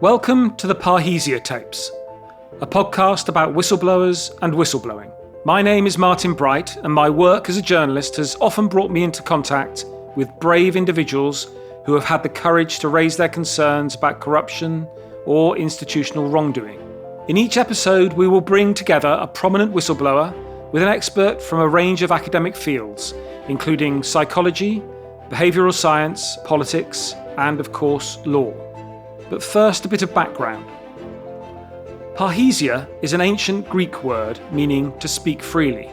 Welcome to the Parrhesia Tapes, a podcast about whistleblowers and whistleblowing. My name is Martin Bright, and my work as a journalist has often brought me into contact with brave individuals who have had the courage to raise their concerns about corruption or institutional wrongdoing. In each episode, we will bring together a prominent whistleblower with an expert from a range of academic fields, including psychology, behavioural science, politics, and of course, law. But first, a bit of background. Parrhesia is an ancient Greek word meaning to speak freely.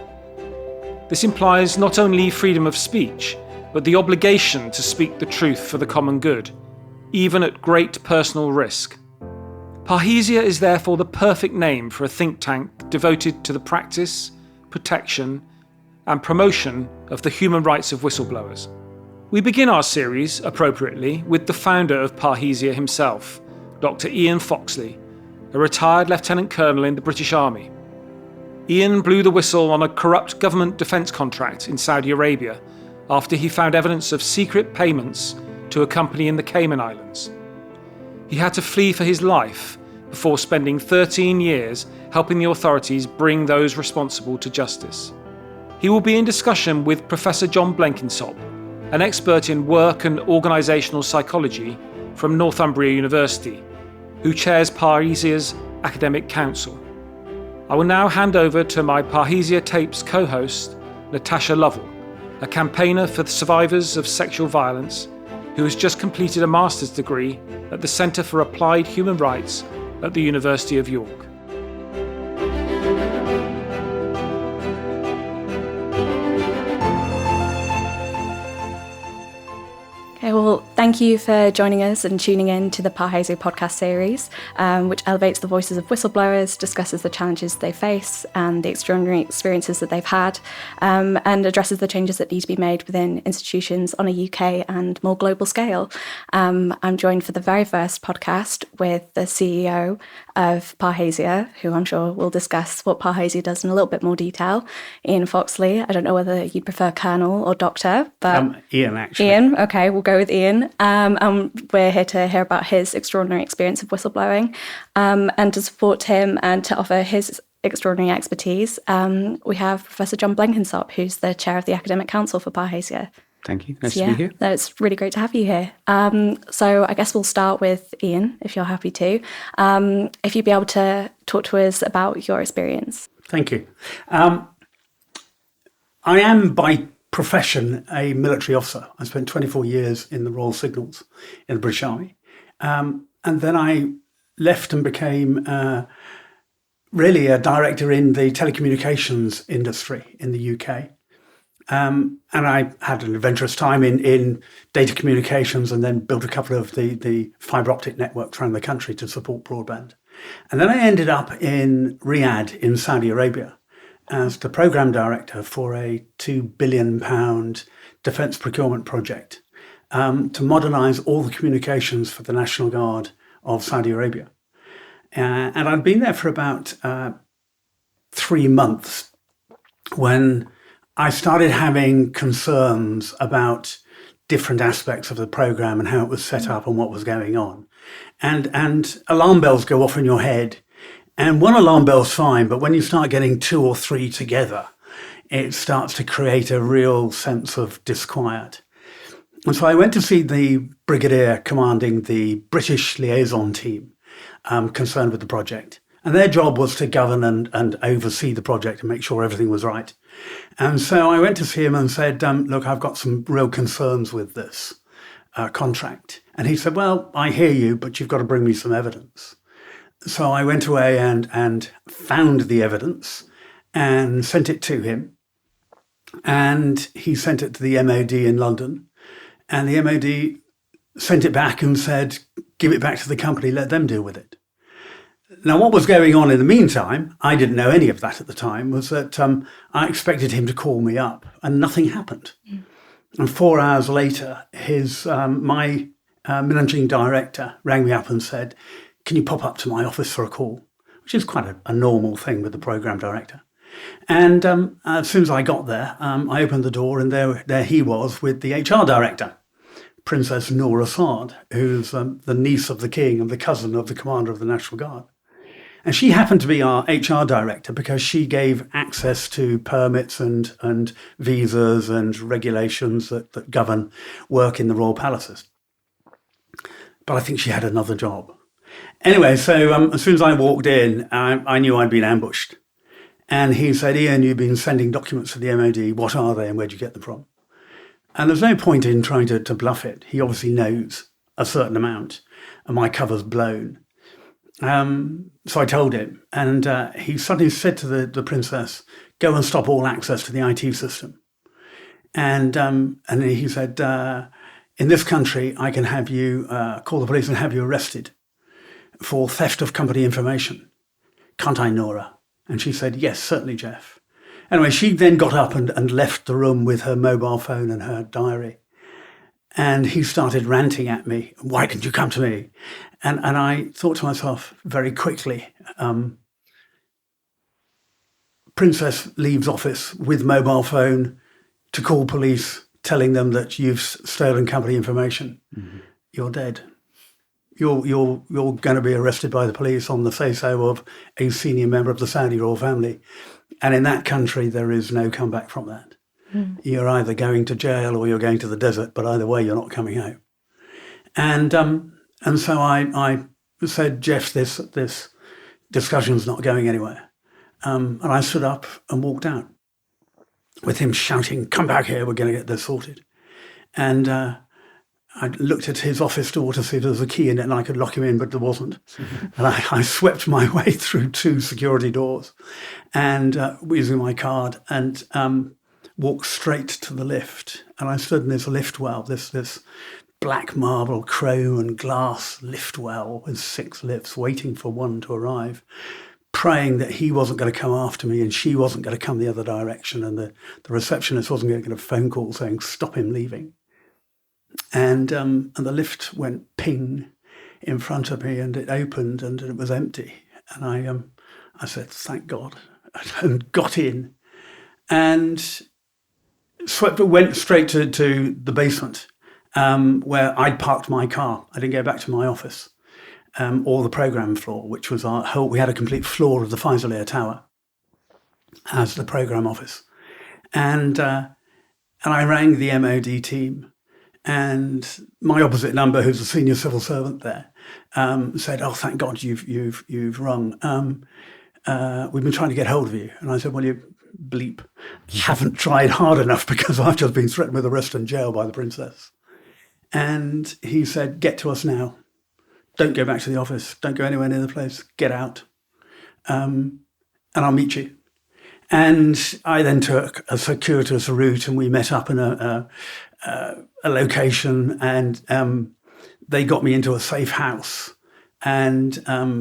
This implies not only freedom of speech, but the obligation to speak the truth for the common good, even at great personal risk. Parrhesia is therefore the perfect name for a think tank devoted to the practice, protection, and promotion of the human rights of whistleblowers. We begin our series, appropriately, with the founder of Parrhesia himself, Dr. Ian Foxley, a retired lieutenant colonel in the British Army. Ian blew the whistle on a corrupt government defence contract in Saudi Arabia after he found evidence of secret payments to a company in the Cayman Islands. He had to flee for his life before spending 13 years helping the authorities bring those responsible to justice. He will be in discussion with Professor John Blenkinsop, an expert in work and organisational psychology from Northumbria University, who chairs Parrhesia's Academic Council. I will now hand over to my Parrhesia Tapes co-host, Natasha Lovell, a campaigner for the survivors of sexual violence, who has just completed a master's degree at the Centre for Applied Human Rights at the University of York. Okay, well, thank you for joining us and tuning in to the Parrhesia podcast series, which elevates the voices of whistleblowers, discusses the challenges they face and the extraordinary experiences that they've had, and addresses the changes that need to be made within institutions on a UK and more global scale. I'm joined for the very first podcast with the CEO of Parrhesia, who I'm sure will discuss what Parrhesia does in a little bit more detail, Ian Foxley. I don't know whether you'd prefer Colonel or Doctor, but... Ian, actually. Ian, okay, we'll go with Ian. We're here to hear about his extraordinary experience of whistleblowing, and to support him and to offer his extraordinary expertise, we have Professor John Blenkinsop, who's the chair of the Academic Council for Parrhesia. Thank you. Nice to be here. It's really great to have you here. So I guess we'll start with Ian, if you're happy to. If you'd be able to talk to us about your experience. Thank you. I am by profession a military officer. I spent 24 years in the Royal Signals in the British Army. And then I left and became really a director in the telecommunications industry in the UK. And I had an adventurous time in data communications and then built a couple of the fibre optic networks around the country to support broadband. And then I ended up in Riyadh in Saudi Arabia as the programme director for a £2 billion defence procurement project to modernise all the communications for the National Guard of Saudi Arabia. And I'd been there for about 3 months when I started having concerns about different aspects of the programme and how it was set up and what was going on. And alarm bells go off in your head. And one alarm bell's fine, but when you start getting 2 or 3 together, it starts to create a real sense of disquiet. And so I went to see the brigadier commanding the British liaison team concerned with the project. And their job was to govern and oversee the project and make sure everything was right. And so I went to see him and said, look, I've got some real concerns with this contract. And he said, well, I hear you, but you've got to bring me some evidence. So I went away and found the evidence and sent it to him. And he sent it to the MOD in London. And the MOD sent it back and said, give it back to the company, let them deal with it. Now, what was going on in the meantime, I didn't know any of that at the time, was that I expected him to call me up and nothing happened. And 4 hours later, my managing director rang me up and said, can you pop up to my office for a call? Which is quite a normal thing with the programme director. And as soon as I got there, I opened the door and there he was with the HR director, Princess Noor Assad, who's the niece of the king and the cousin of the commander of the National Guard. And she happened to be our HR director because she gave access to permits and visas and regulations that govern work in the royal palaces. But I think she had another job. Anyway, so as soon as I walked in, I knew I'd been ambushed. And he said, Ian, you've been sending documents to the MOD. What are they and where'd you get them from? And there's no point in trying to bluff it. He obviously knows a certain amount, and my cover's blown. So I told him, and he suddenly said to the princess, go and stop all access to the IT system. And he said, in this country, I can have you call the police and have you arrested for theft of company information. Can't I, Nora? And she said, yes, certainly, Jeff. Anyway, she then got up and left the room with her mobile phone and her diary. And he started ranting at me. Why didn't you come to me? And I thought to myself very quickly, Princess leaves office with mobile phone to call police, telling them that you've stolen company information. Mm-hmm. You're dead. You're going to be arrested by the police on the say-so of a senior member of the Saudi royal family. And in that country, there is no comeback from that. Mm. You're either going to jail or you're going to the desert, but either way, you're not coming home. And so I said, Jeff, this discussion's not going anywhere. And I stood up and walked out with him shouting, come back here, we're going to get this sorted. And I looked at his office door to see if there was a key in it and I could lock him in, but there wasn't. And I swept my way through 2 security doors and using my card and walked straight to the lift. And I stood in this lift well, this black marble, chrome and glass lift well with 6 lifts waiting for one to arrive, praying that he wasn't going to come after me and she wasn't going to come the other direction and the receptionist wasn't going to get a phone call saying, stop him leaving. And the lift went ping in front of me and it opened and it was empty. And I said, thank God, and got in and went straight to the basement where I'd parked my car. I didn't go back to my office or the program floor, which was we had a complete floor of the Faisalea Tower as the program office. And I rang the MOD team. And my opposite number, who's a senior civil servant there, said, "Oh, thank God you've rung. We've been trying to get hold of you." And I said, "Well, you bleep, haven't tried hard enough because I've just been threatened with arrest and jail by the princess." And he said, "Get to us now. Don't go back to the office. Don't go anywhere near the place. Get out, and I'll meet you." And I then took a circuitous route, and we met up in a location, and they got me into a safe house, and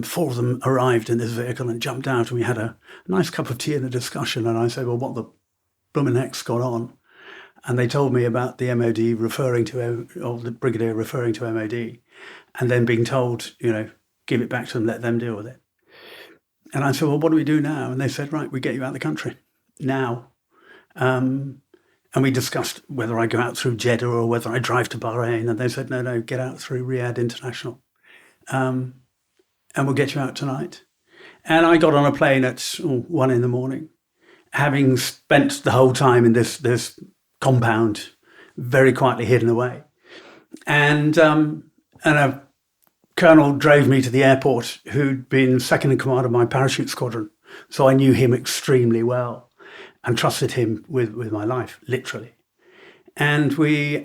4 of them arrived in this vehicle and jumped out, and we had a nice cup of tea and a discussion. And I said, "Well, what the blooming heck's gone on?" And they told me about the MOD or the brigadier referring to MOD, and then being told, give it back to them, let them deal with it. And I said, "Well, what do we do now?" And they said, "Right, we get you out of the country now." And we discussed whether I go out through Jeddah or whether I drive to Bahrain. And they said, no, get out through Riyadh International. And we'll get you out tonight. And I got on a plane at 1 a.m, having spent the whole time in this compound, very quietly hidden away. And a colonel drove me to the airport who'd been second in command of my parachute squadron. So I knew him extremely well and trusted him with my life, literally. And we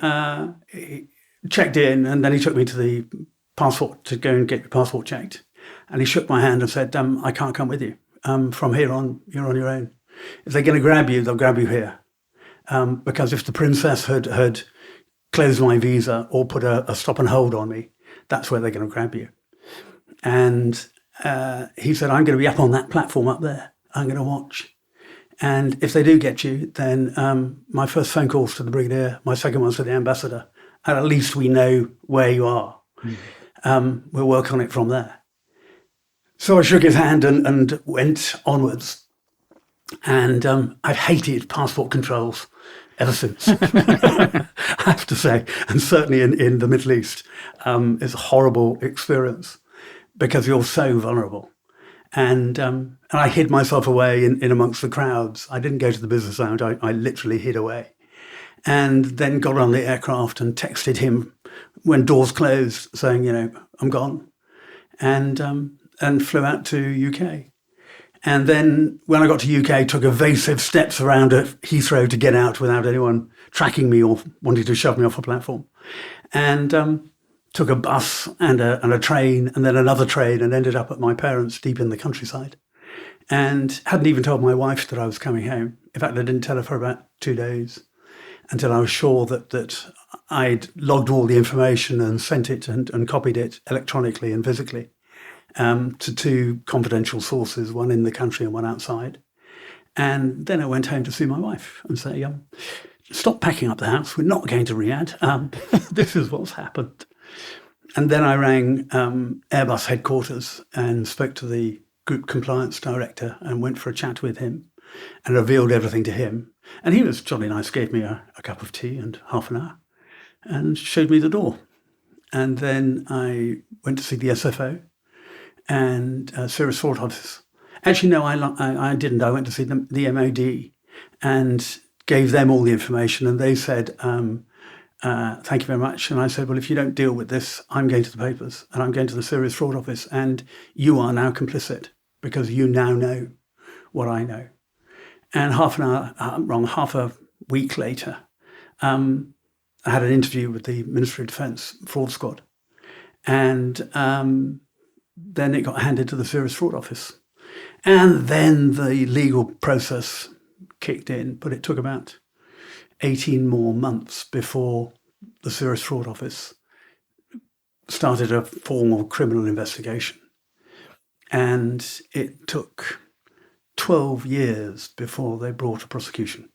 checked in, and then he took me to the passport to go and get your passport checked. And he shook my hand and said, "I can't come with you. From here on, you're on your own. If they're going to grab you, they'll grab you here. Because if the princess had closed my visa or put a stop and hold on me, that's where they're going to grab you." And he said, "I'm going to be up on that platform up there. I'm going to watch. And if they do get you, then my first phone call's to the brigadier, my second one's to the ambassador. And at least we know where you are. We'll work on it from there." So I shook his hand and went onwards. And I've hated passport controls ever since, I have to say. And certainly in the Middle East, it's a horrible experience because you're so vulnerable. And I hid myself away in amongst the crowds. I didn't go to the business lounge. I literally hid away. And then got on the aircraft and texted him when doors closed saying, I'm gone. And flew out to UK. And then when I got to UK, took evasive steps around at Heathrow to get out without anyone tracking me or wanting to shove me off a platform. And took a bus and a train and then another train and ended up at my parents' deep in the countryside. And hadn't even told my wife that I was coming home. In fact, I didn't tell her for about 2 days until I was sure that I'd logged all the information and sent it and copied it electronically and physically to 2 confidential sources, one in the country and one outside. And then I went home to see my wife and say, stop packing up the house. We're not going to Riyadh. This is what's happened. And then I rang Airbus headquarters and spoke to the group compliance director and went for a chat with him and revealed everything to him. And he was jolly nice, gave me a cup of tea and half an hour and showed me the door. And then I went to see the SFO and Serious Fraud Office. Actually, no, I didn't. I went to see the MOD and gave them all the information. And they said, thank you very much. And I said, well, if you don't deal with this, I'm going to the papers and I'm going to the Serious Fraud Office. And you are now complicit because you now know what I know. And half a week later, I had an interview with the Ministry of Defence Fraud Squad. And then it got handed to the Serious Fraud Office. And then the legal process kicked in, but it took about 18 more months before the Serious Fraud Office started a formal criminal investigation. And it took 12 years before they brought a prosecution.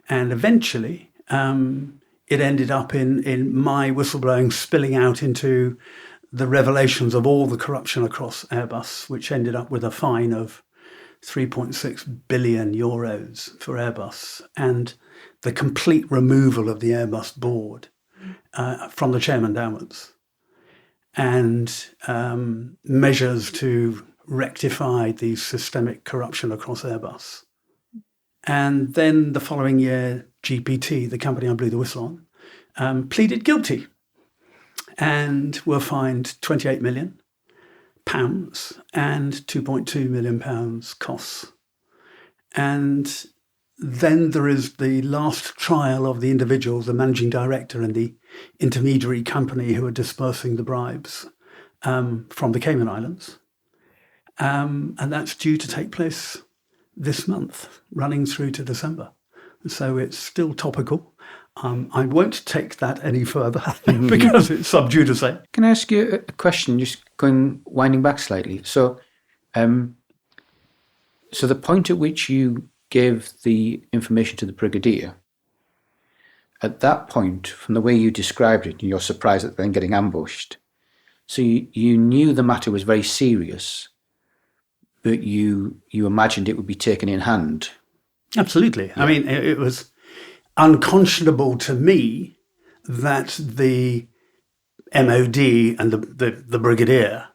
And eventually, it ended up in my whistleblowing spilling out into the revelations of all the corruption across Airbus, which ended up with a fine of 3.6 billion euros for Airbus and the complete removal of the Airbus board from the chairman downwards and measures to rectify the systemic corruption across Airbus. And then the following year, GPT, the company I blew the whistle on, pleaded guilty and were fined £28 million and £2.2 million costs. And then there is the last trial of the individuals, the managing director and the intermediary company who are dispersing the bribes from the Cayman Islands. And that's due to take place this month, running through to December. So it's still topical. I won't take that any further because it's sub judice. Can I ask you a question, just winding back slightly? So, so the point at which you gave the information to the brigadier, at that point, from the way you described it, you're surprised at then getting ambushed. So you knew the matter was very serious, but you imagined it would be taken in hand. Absolutely. Yeah. I mean, it was unconscionable to me that the MOD and the brigadier,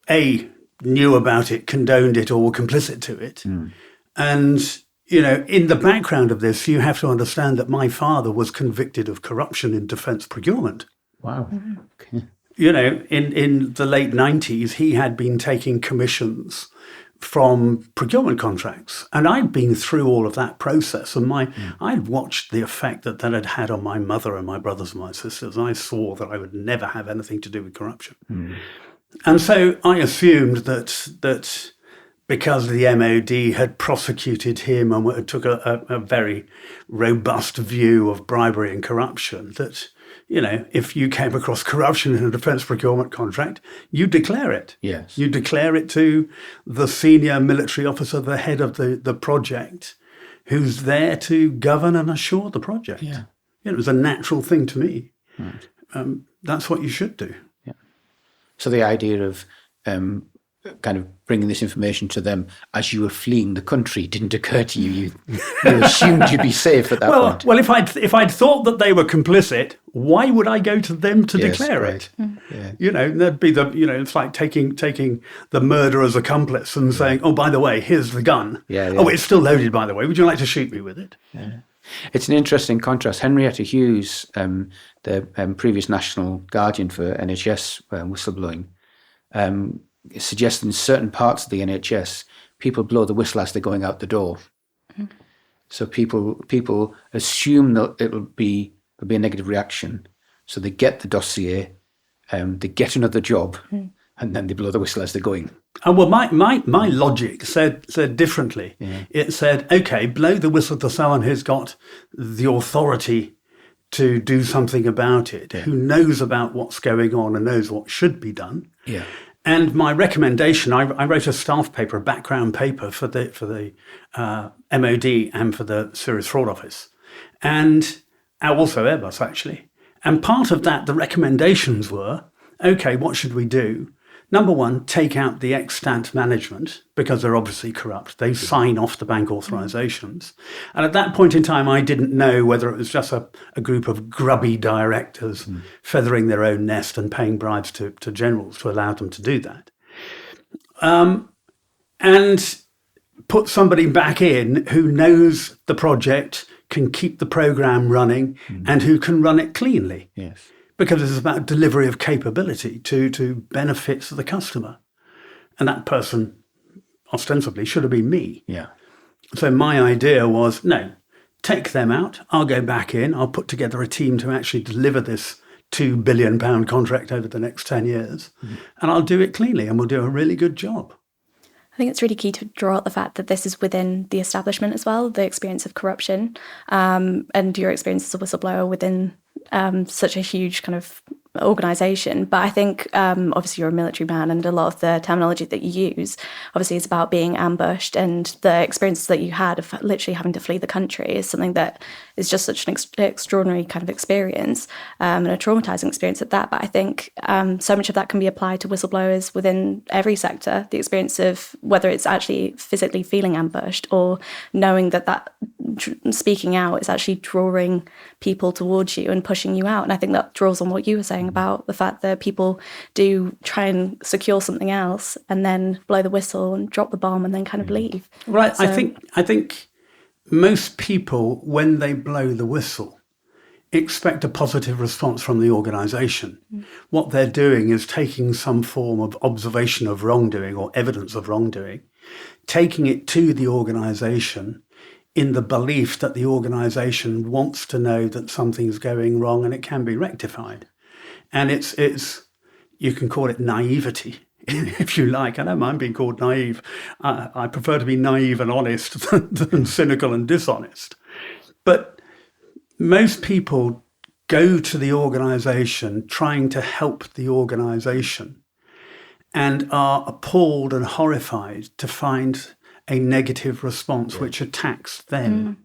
knew about it, condoned it, or were complicit to it. Mm. And, in the background of this, you have to understand that my father was convicted of corruption in defence procurement. Wow. Okay. In the late 90s, he had been taking commissions from procurement contracts. And I'd been through all of that process. And I'd watched the effect that had had on my mother and my brothers and my sisters. I saw that I would never have anything to do with corruption. Mm. And so I assumed that because the MOD had prosecuted him and took a very robust view of bribery and corruption, that if you came across corruption in a defence procurement contract, you declare it. Yes. You declare it to the senior military officer, the head of the project, who's there to govern and assure the project. Yeah. It was a natural thing to me. Right. That's what you should do. Yeah. So the idea of kind of bringing this information to them as you were fleeing the country didn't occur to you. You assumed you'd be safe at that point. Well, if I'd thought that they were complicit, why would I go to them to declare it? Yeah. You know, there'd be it's like taking the murderer's accomplice and saying, oh, by the way, here's the gun. Yeah. Oh, it's still loaded, by the way. Would you like to shoot me with it? Yeah. It's an interesting contrast. Henrietta Hughes, the previous National Guardian for NHS whistleblowing, suggests in certain parts of the NHS, people blow the whistle as they're going out the door. Mm-hmm. So people assume that there'll be a negative reaction. So they get the dossier, they get another job, and then they blow the whistle as they're going. Oh, well, my logic said differently. Yeah. It said, okay, blow the whistle to someone who's got the authority to do something about it, who knows about what's going on and knows what should be done. Yeah. And my recommendation, I wrote a staff paper, a background paper for the MOD and for the Serious Fraud Office, and also Airbus, actually. And part of that, the recommendations were, okay, what should we do? Number one, take out the extant management, because they're obviously corrupt. They sign off the bank authorizations. And at that point in time, I didn't know whether it was just a group of grubby directors feathering their own nest and paying bribes to generals to allow them to do that. And put somebody back in who knows the project, can keep the program running, and who can run it cleanly. Yes. Because it's about delivery of capability to benefits of the customer. And that person, ostensibly, should have been me. Yeah. So my idea was, no, take them out. I'll go back in. I'll put together a team to actually deliver this £2 billion contract over the next 10 years. And I'll do it cleanly, and we'll do a really good job. I think it's really key to draw out the fact that this is within the establishment as well, the experience of corruption, and your experience as a whistleblower within such a huge kind of organisation. But I think obviously you're a military man, and a lot of the terminology that you use obviously is about being ambushed, and the experiences that you had of literally having to flee the country is something that is just such an extraordinary kind of experience, and a traumatising experience at that. But I think so much of that can be applied to whistleblowers within every sector. The experience of whether it's actually physically feeling ambushed or knowing that speaking out is actually drawing people towards you and pushing you out. And I think that draws on what you were saying about the fact that people do try and secure something else and then blow the whistle and drop the bomb and then kind of leave. Right. So, I think most people, when they blow the whistle, expect a positive response from the organisation. What they're doing is taking some form of observation of wrongdoing or evidence of wrongdoing, taking it to the organisation in the belief that the organisation wants to know that something's going wrong and it can be rectified. And it's you can call it naivety, if you like. I don't mind being called naive. I prefer to be naive and honest than cynical and dishonest. But most people go to the organisation trying to help the organisation and are appalled and horrified to find a negative response which attacks them.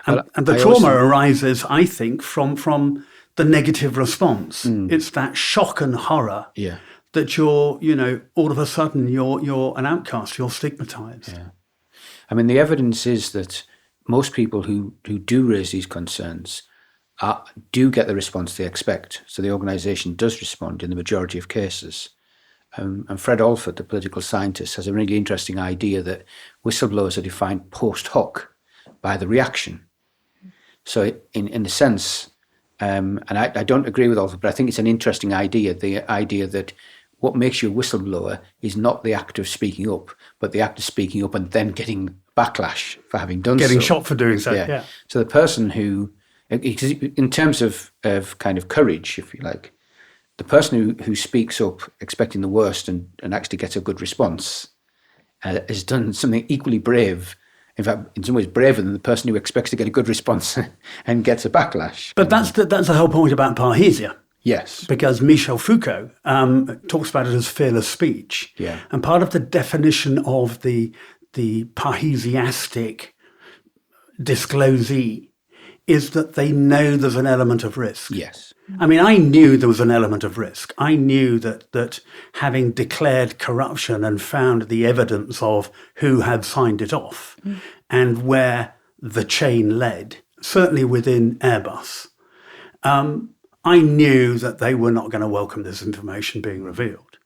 And the trauma arises, I think, from the negative response. It's that shock and horror that you're, all of a sudden you're an outcast, you're stigmatized. Yeah. I mean, the evidence is that most people who do raise these concerns do get the response they expect. So the organisation does respond in the majority of cases. And Fred Alford, the political scientist, has a really interesting idea that whistleblowers are defined post hoc by the reaction. So in a sense, and I don't agree with Alford, but I think it's an interesting idea, the idea that what makes you a whistleblower is not the act of speaking up, but the act of speaking up and then getting backlash for having done Getting so. shot for doing so, yeah. So the person who, in terms of kind of courage, if you like, the person who speaks up expecting the worst and actually gets a good response has done something equally brave. In fact, in some ways braver than the person who expects to get a good response and gets a backlash. But that's the whole point about Parrhesia. Yes. Because Michel Foucault talks about it as fearless speech. Yeah. And part of the definition of the Parrhesiastic disclosee is that they know there's an element of risk. Yes. I mean, I knew there was an element of risk. I knew that having declared corruption and found the evidence of who had signed it off and where the chain led, certainly within Airbus, I knew that they were not going to welcome this information being revealed.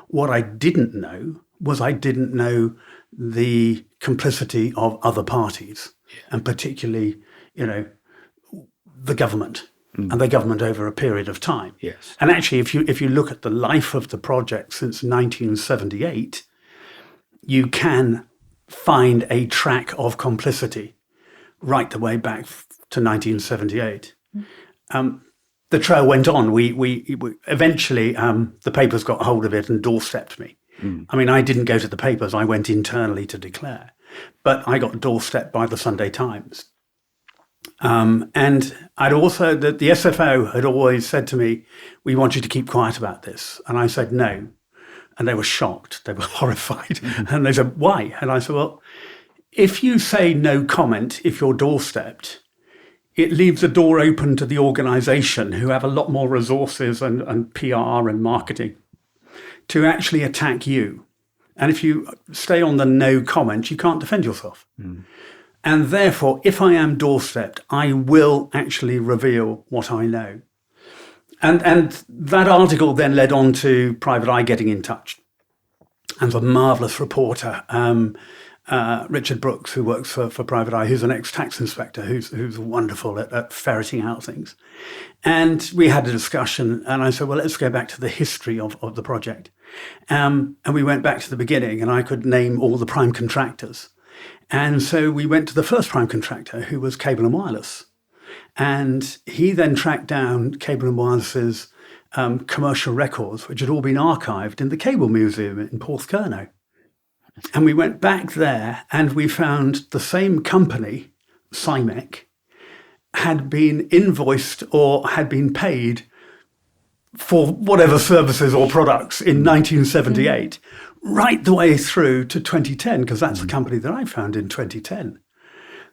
What I didn't know was I didn't know the complicity of other parties, and particularly, the government. And the government over a period of time. Yes. And actually, if you look at the life of the project since 1978, you can find a track of complicity right the way back to 1978. The trail went on. We eventually, the papers got hold of it and doorstepped me. I mean, I didn't go to the papers. I went internally to declare. But I got doorstepped by the Sunday Times. And I'd also, the SFO had always said to me, we want you to keep quiet about this. And I said, no. And they were shocked. They were horrified. And they said, why? And I said, well, if you say no comment, if you're doorstepped, it leaves a door open to the organisation, who have a lot more resources and PR and marketing, to actually attack you. And if you stay on the no comment, you can't defend yourself. And therefore, if I am doorstepped, I will actually reveal what I know. And that article then led on to Private Eye getting in touch. And a marvellous reporter, Richard Brooks, who works for Private Eye, who's an ex-tax inspector, who's wonderful at ferreting out things. And we had a discussion, and I said, well, let's go back to the history of the project. And we went back to the beginning, and I could name all the prime contractors. And so we went to the first prime contractor, who was Cable and Wireless. And he then tracked down Cable and Wireless's commercial records, which had all been archived in the Cable Museum in Porthcurno. And we went back there and we found the same company, CIMEC, had been invoiced or had been paid for whatever services or products in 1978, right the way through to 2010, because that's the company that I found in 2010.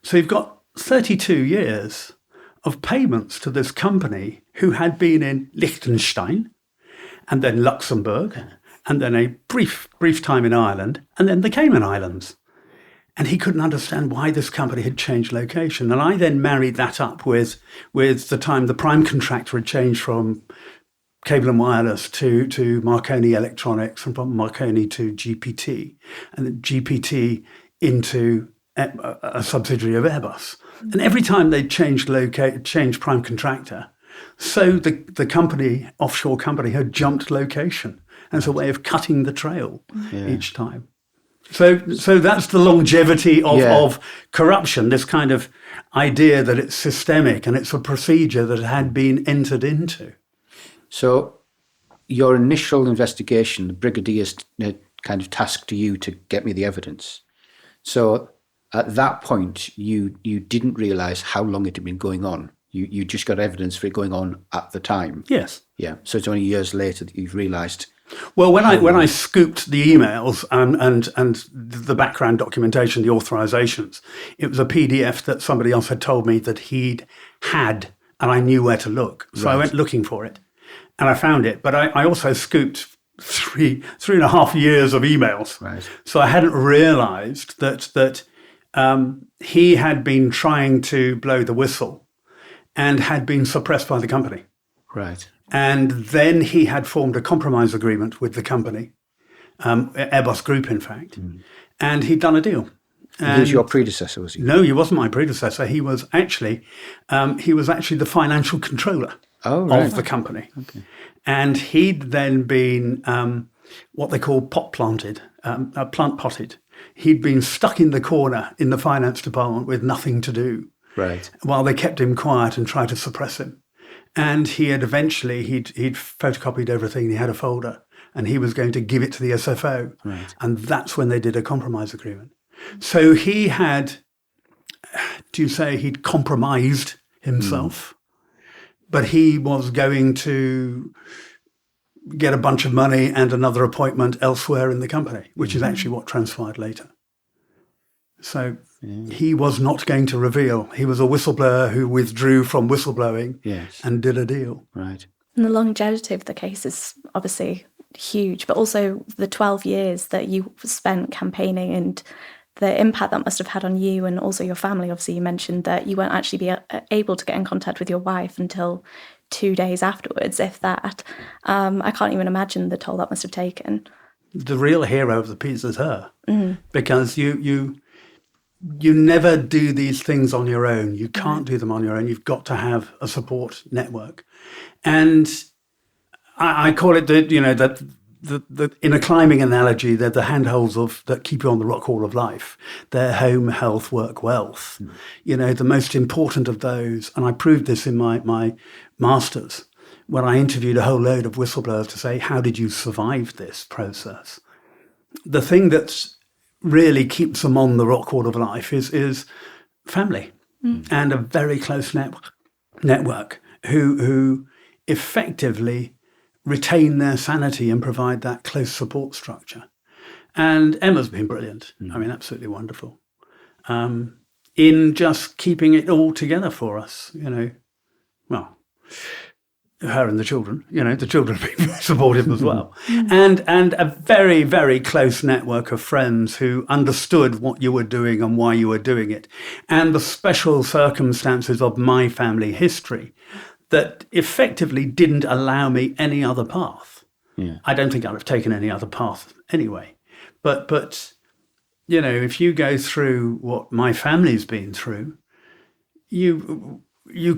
So you've got 32 years of payments to this company who had been in Liechtenstein and then Luxembourg and then a brief time in Ireland and then the Cayman Islands. And he couldn't understand why this company had changed location. And I then married that up with the time the prime contractor had changed from Cable and Wireless to Marconi Electronics, and from Marconi to GPT, and then GPT into a subsidiary of Airbus. And every time they changed prime contractor, so the company, offshore company, had jumped location as a way of cutting the trail each time. So that's the longevity of corruption, this kind of idea that it's systemic and it's a procedure that had been entered into. So your initial investigation, the brigadier's kind of tasked you to get me the evidence. So at that point, you didn't realise how long it had been going on. You just got evidence for it going on at the time. Yes. Yeah. So it's only years later that you've realised. Well, when I scooped the emails and the background documentation, the authorizations, it was a PDF that somebody else had told me that he'd had, and I knew where to look. So I went looking for it. And I found it, but I also scooped three and a half years of emails. Right. So I hadn't realised that he had been trying to blow the whistle and had been suppressed by the company. Right. And then he had formed a compromise agreement with the company, Airbus Group, in fact, and he'd done a deal. And he was your predecessor, was he? No, he wasn't my predecessor. He was actually the financial controller. Of the company. Okay. And he'd then been what they call plant potted. He'd been stuck in the corner in the finance department with nothing to do. Right. While they kept him quiet and tried to suppress him. And he had eventually, he'd photocopied everything. He had a folder and he was going to give it to the SFO. Right. And that's when they did a compromise agreement. So he had, he'd compromised himself. But he was going to get a bunch of money and another appointment elsewhere in the company, which is actually what transpired later. So he was not going to reveal. He was a whistleblower who withdrew from whistleblowing and did a deal. Right. And the longevity of the case is obviously huge, but also the 12 years that you spent campaigning and the impact that must have had on you and also your family. Obviously, you mentioned that you weren't actually able to get in contact with your wife until 2 days afterwards, if that. I can't even imagine the toll that must have taken. The real hero of the piece is her, because you never do these things on your own. You can't do them on your own. You've got to have a support network, and I call it the in a climbing analogy, they're the handholds that keep you on the rock wall of life. They're home, health, work, wealth. The most important of those, and I proved this in my master's, when I interviewed a whole load of whistleblowers to say, how did you survive this process? The thing that really keeps them on the rock wall of life is family and a very close network who effectively retain their sanity and provide that close support structure. And Emma's been brilliant. I mean, absolutely wonderful. In just keeping it all together for us, well, her and the children, the children have been very supportive as well. And a very, very close network of friends who understood what you were doing and why you were doing it. And the special circumstances of my family history that effectively didn't allow me any other path. I don't think I'd have taken any other path anyway. But if you go through what my family's been through, you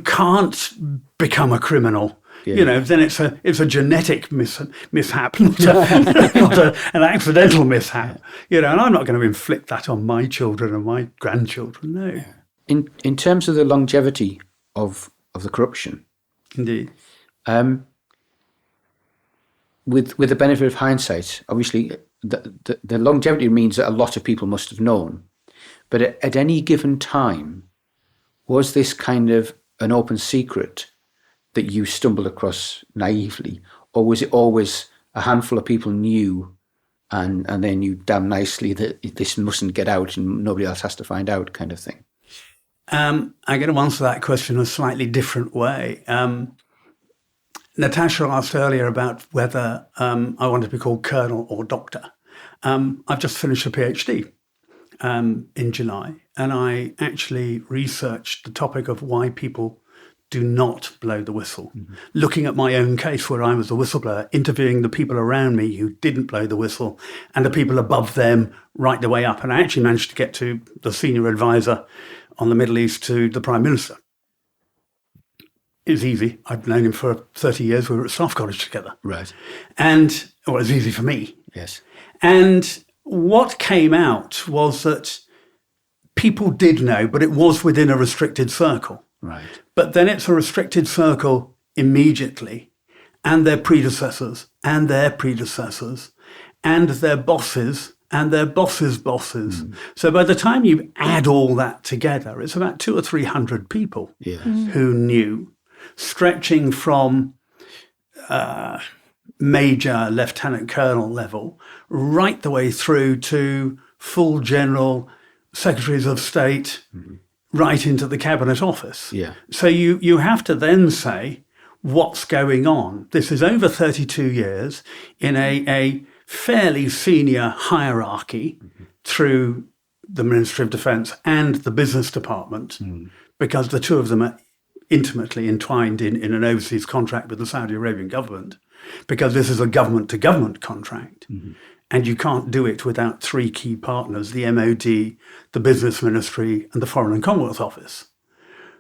can't become a criminal. Then it's a genetic mishap, not an accidental mishap. And I'm not going to inflict that on my children and my grandchildren. No. In terms of the longevity of the corruption, indeed, with the benefit of hindsight, obviously the longevity means that a lot of people must have known. But at any given time, was this kind of an open secret that you stumbled across naively, or was it always a handful of people knew and they knew damn nicely that this mustn't get out and nobody else has to find out, kind of thing? I'm going to answer that question in a slightly different way. Natasha asked earlier about whether I wanted to be called colonel or doctor. I've just finished a PhD in July, and I actually researched the topic of why people do not blow the whistle. Looking at my own case where I was a whistleblower, interviewing the people around me who didn't blow the whistle and the people above them right the way up. And I actually managed to get to the senior advisor on the Middle East to the Prime Minister. It was easy. I'd known him for 30 years. We were at staff college together. Right. And it was easy for me. Yes. And what came out was that people did know, but it was within a restricted circle. Right. But then it's a restricted circle immediately, and their predecessors, and their predecessors, and their bosses, and their bosses' bosses. So by the time you add all that together, it's about 200 or 300 people who knew, stretching from major lieutenant colonel level right the way through to full general secretaries of state, right into the cabinet office. So you have to then say, what's going on? This is over 32 years in a fairly senior hierarchy through the Ministry of Defence and the Business Department, because the two of them are intimately entwined in an overseas contract with the Saudi Arabian government, because this is a government-to-government contract. And you can't do it without three key partners, the MOD, the Business Ministry, and the Foreign and Commonwealth Office.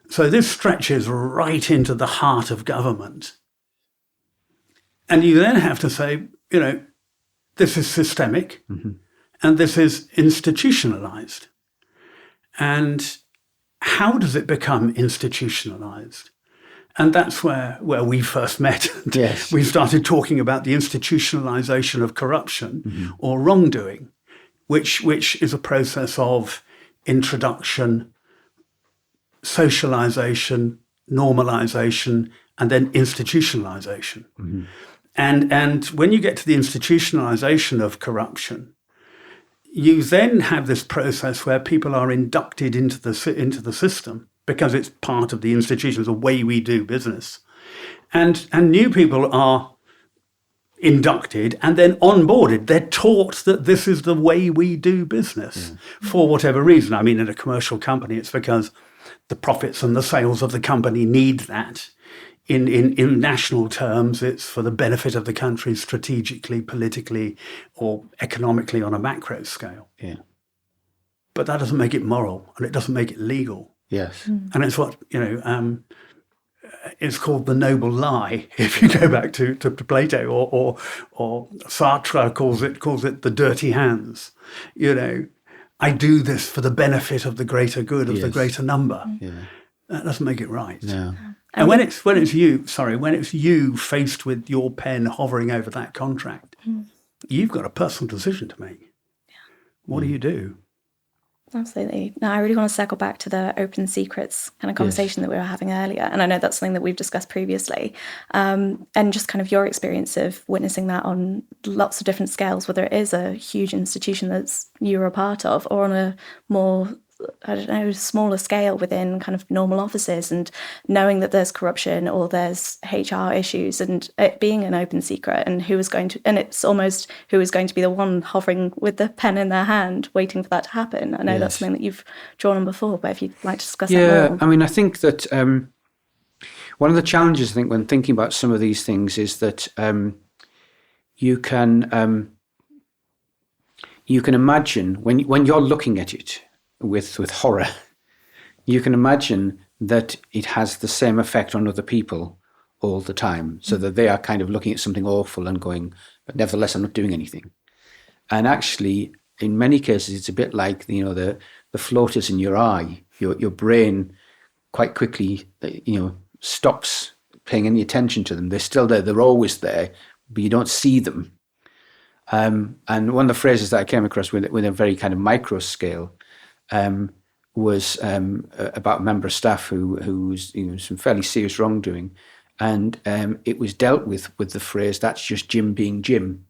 So this stretches right into the heart of government. And you then have to say, this is systemic, and this is institutionalized. And how does it become institutionalized? And that's where we first met. Yes. We started talking about the institutionalization of corruption or wrongdoing, which is a process of introduction, socialization, normalization, and then institutionalization. And when you get to the institutionalization of corruption, you then have this process where people are inducted into the system because it's part of the institutions, the way we do business. And new people are inducted and then onboarded. They're taught that this is the way we do business for whatever reason. I mean, in a commercial company, it's because the profits and the sales of the company need that. In national terms, it's for the benefit of the country strategically, politically, or economically on a macro scale. Yeah. But that doesn't make it moral, and it doesn't make it legal. Yes. And it's what, it's called the noble lie, if you go back to Plato, or Sartre calls it the dirty hands. I do this for the benefit of the greater good, of the greater number. Yeah. That doesn't make it right. No. And when it's you faced with your pen hovering over that contract, you've got a personal decision to make. Yeah. What do you do? Absolutely. Now, I really want to circle back to the open secrets kind of conversation that we were having earlier. And I know that's something that we've discussed previously. And just kind of your experience of witnessing that on lots of different scales, whether it is a huge institution that's you're a part of or on a more, smaller scale within kind of normal offices, and knowing that there's corruption or there's HR issues, and it being an open secret, and it's almost who is going to be the one hovering with the pen in their hand waiting for that to happen. I know that's something that you've drawn on before, but if you'd like to discuss that more. Yeah, I mean, I think that one of the challenges, I think, when thinking about some of these things is that you can imagine when you're looking at it with horror, you can imagine that it has the same effect on other people all the time, so that they are kind of looking at something awful and going, but nevertheless, I'm not doing anything. And actually, in many cases, it's a bit like the floaters in your eye. Your brain quite quickly, stops paying any attention to them. They're still there. They're always there, but you don't see them. And one of the phrases that I came across with a very kind of micro scale was about a member of staff who was some fairly serious wrongdoing, and it was dealt with the phrase, "That's just Jim being Jim."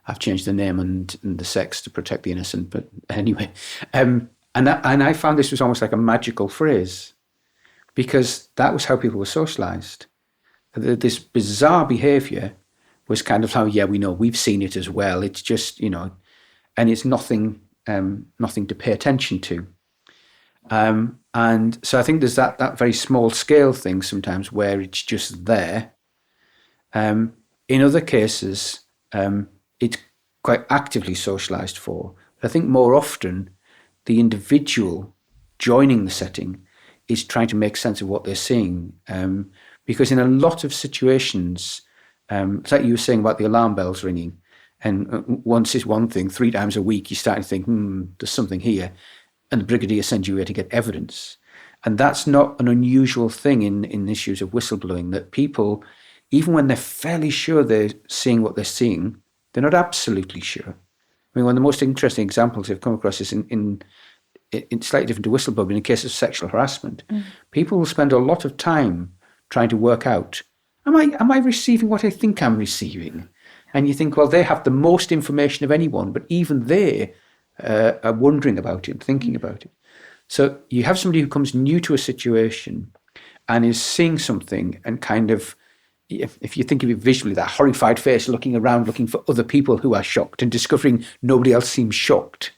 I've changed the name and the sex to protect the innocent, but anyway, and I found this was almost like a magical phrase, because that was how people were socialised. This bizarre behaviour was kind of how, we know, we've seen it as well. It's just and it's nothing to pay attention to. And so I think there's that very small scale thing sometimes where it's just there. In other cases, it's quite actively socialised for. But I think more often the individual joining the setting is trying to make sense of what they're seeing. Because in a lot of situations, it's like you were saying about the alarm bells ringing. And once is one thing, 3 times a week, you start to think, there's something here. And the brigadier sends you here to get evidence. And that's not an unusual thing in issues of whistleblowing, that people, even when they're fairly sure they're seeing what they're seeing, they're not absolutely sure. I mean, one of the most interesting examples I've come across is in slightly different to whistleblowing, in the case of sexual harassment. People will spend a lot of time trying to work out, am I receiving what I think I'm receiving? And you think, well, they have the most information of anyone, but even they are wondering about it, thinking about it. So you have somebody who comes new to a situation and is seeing something and kind of, if you think of it visually, that horrified face looking around, looking for other people who are shocked and discovering nobody else seems shocked.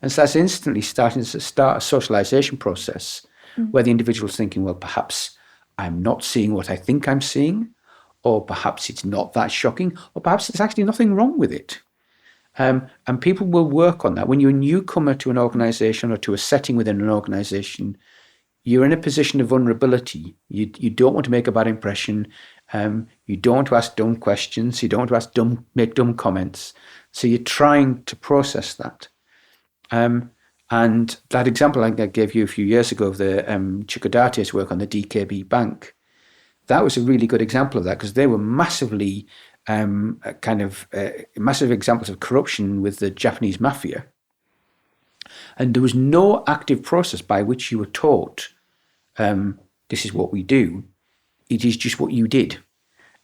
And so that's instantly starting to start a socialization process where the individual is thinking, well, perhaps I'm not seeing what I think I'm seeing, or perhaps it's not that shocking, or perhaps there's actually nothing wrong with it. And people will work on that. When you're a newcomer to an organisation or to a setting within an organisation, you're in a position of vulnerability. You don't want to make a bad impression. You don't want to ask dumb questions. You don't want to make dumb comments. So you're trying to process that. And that example I gave you a few years ago of the Chikodate's work on the DKB Bank, that was a really good example of that, because they were massively massive examples of corruption with the Japanese mafia. And there was no active process by which you were taught, this is what we do. It is just what you did.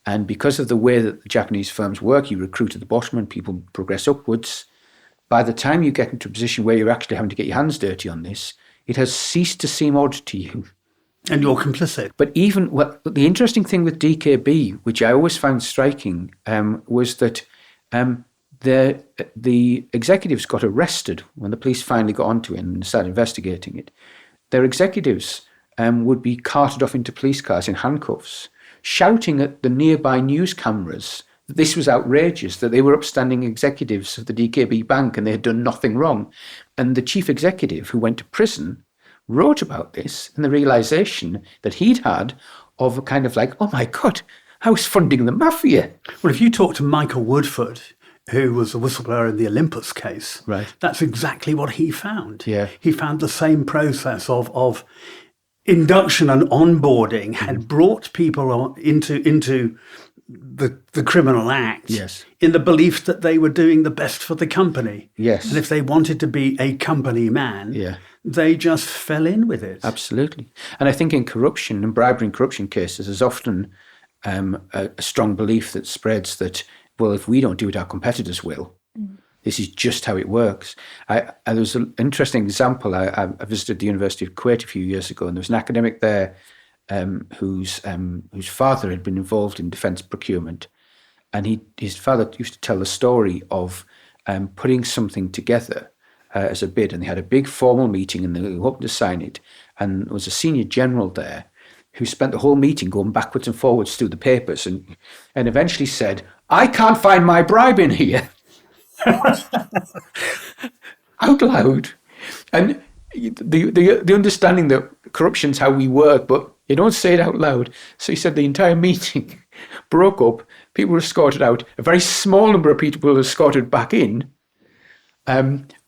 And because of the way that the Japanese firms work, you recruit at the bottom and people progress upwards. by the time you get into a position where you're actually having to get your hands dirty on this, it has ceased to seem odd to you. And you're complicit. But the interesting thing with DKB, which I always found striking, was that the executives got arrested when the police finally got onto it and started investigating it. Their executives would be carted off into police cars in handcuffs, shouting at the nearby news cameras that this was outrageous, that they were upstanding executives of the DKB bank and they had done nothing wrong. And the chief executive, who went to prison, wrote about this and the realization that he'd had of a kind of like, oh my God, I was funding the mafia. Well, if you talk to Michael Woodford, who was a whistleblower in the Olympus case, right, that's exactly what he found. Yeah. He found the same process of induction and onboarding had brought people into the criminal act, yes, in the belief that they were doing the best for the company. Yes. And if they wanted to be a company man, yeah, they just fell in with it. Absolutely. And I think in corruption and bribery and corruption cases, there's often a strong belief that spreads that, well, if we don't do it, our competitors will. This is just how it works. There was an interesting example. I visited the University of Kuwait a few years ago, and there was an academic there whose father had been involved in defence procurement. And his father used to tell the story of putting something together as a bid, and they had a big formal meeting and they were hoping to sign it. And there was a senior general there who spent the whole meeting going backwards and forwards through the papers and eventually said, I can't find my bribe in here. Out loud. And the understanding that corruption's how we work, but you don't say it out loud. So he said the entire meeting broke up, people were escorted out, a very small number of people were escorted back in,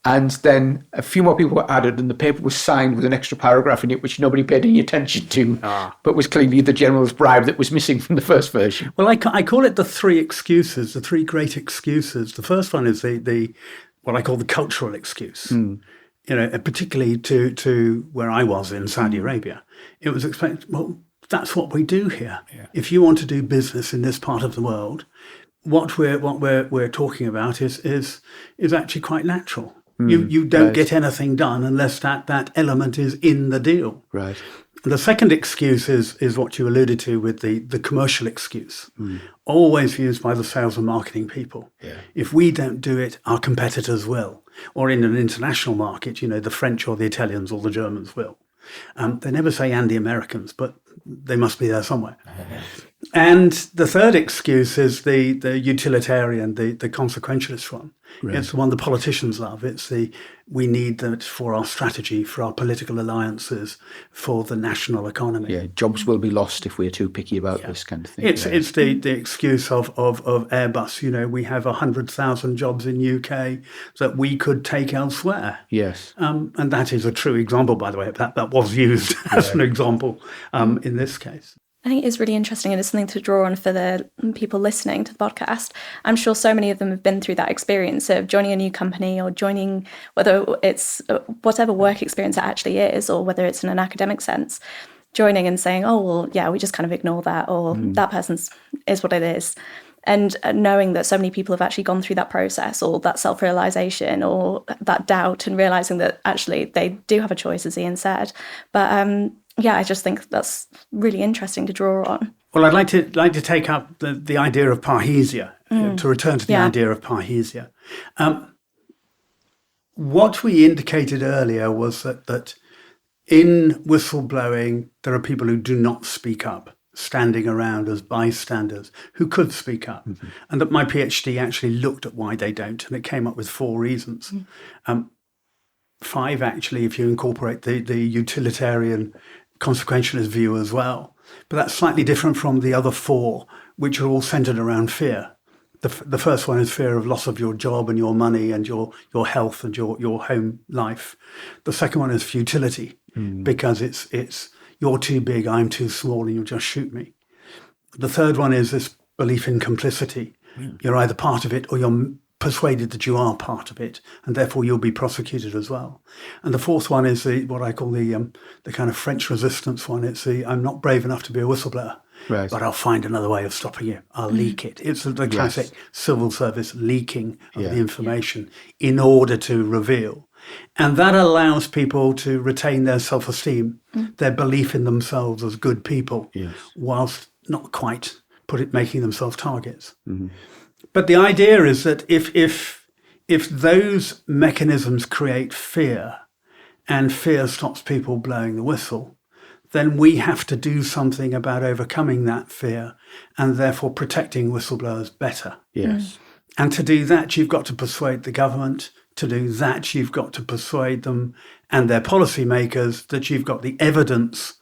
and then a few more people were added, and the paper was signed with an extra paragraph in it which nobody paid any attention to, but was clearly the general's bribe that was missing from the first version. Well, I call it the three excuses, the three great excuses. The first one is the what I call the cultural excuse. You know, particularly to where I was in Saudi Arabia, it was expected. Well, that's what we do here. Yeah. If you want to do business in this part of the world, what we're talking about is actually quite natural. You don't get anything done unless that element is in the deal. Right. And the second excuse is what you alluded to with the commercial excuse, always used by the sales and marketing people. Yeah. If we don't do it, our competitors will. Or in an international market, you know, the French or the Italians or the Germans will. They never say and the Americans, but they must be there somewhere. And the third excuse is the utilitarian, the consequentialist one. Right. It's the one the politicians love. It's we need that for our strategy, for our political alliances, for the national economy. Yeah, jobs will be lost if we're too picky about this kind of thing. It's the excuse of Airbus. You know, we have 100,000 jobs in UK that we could take elsewhere. Yes. And that is a true example, by the way. That was used as an example in this case. I think it's really interesting, and it's something to draw on for the people listening to the podcast. I'm sure so many of them have been through that experience of joining a new company or joining, whether it's whatever work experience it actually is, or whether it's in an academic sense, joining and saying, oh, well, yeah, we just kind of ignore that, or that person's is what it is. And knowing that so many people have actually gone through that process, or that self-realization, or that doubt, and realizing that actually they do have a choice, as Ian said. But yeah, I just think that's really interesting to draw on. Well, I'd like to take up the idea of parrhesia, to return to the idea of parrhesia. What we indicated earlier was that in whistleblowing, there are people who do not speak up, standing around as bystanders who could speak up. And that my PhD actually looked at why they don't, and it came up with 4 reasons. 5, actually, if you incorporate the utilitarian consequentialist view as well. But that's slightly different from the other 4, which are all centered around fear. The first one is fear of loss of your job and your money and your health and your home life. The second one is futility, because it's you're too big, I'm too small, and you'll just shoot me. The third one is this belief in complicity. You're either part of it or you're persuaded that you are part of it, and therefore you'll be prosecuted as well. And the fourth one is what I call the kind of French resistance one. It's I'm not brave enough to be a whistleblower. Right. but I'll find another way of stopping you. I'll leak it. It's the classic civil service leaking of the information in order to reveal. And that allows people to retain their self-esteem, their belief in themselves as good people, whilst not quite making themselves targets. But the idea is that if those mechanisms create fear, and fear stops people blowing the whistle, then we have to do something about overcoming that fear and therefore protecting whistleblowers better. Yes. And to do that, you've got to persuade the government. To do that, you've got to persuade them and their policymakers that you've got the evidence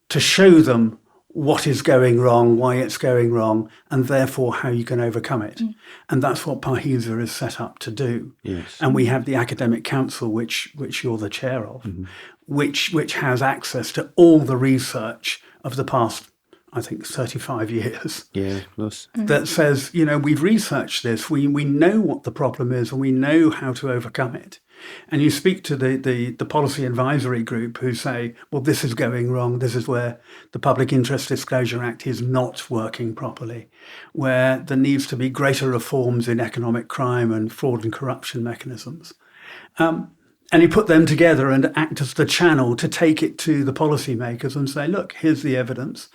to show them what is going wrong, why it's going wrong, and therefore how you can overcome it. And that's what Parrhesia is set up to do. Yes. And we have the Academic Council, which you're the chair of, which has access to all the research of the past, I think, 35 years. Yeah, plus. That says, we've researched this, we know what the problem is, and we know how to overcome it. And you speak to the policy advisory group who say, well, this is going wrong. This is where the Public Interest Disclosure Act is not working properly, where there needs to be greater reforms in economic crime and fraud and corruption mechanisms. And you put them together and act as the channel to take it to the policymakers and say, look, here's the evidence.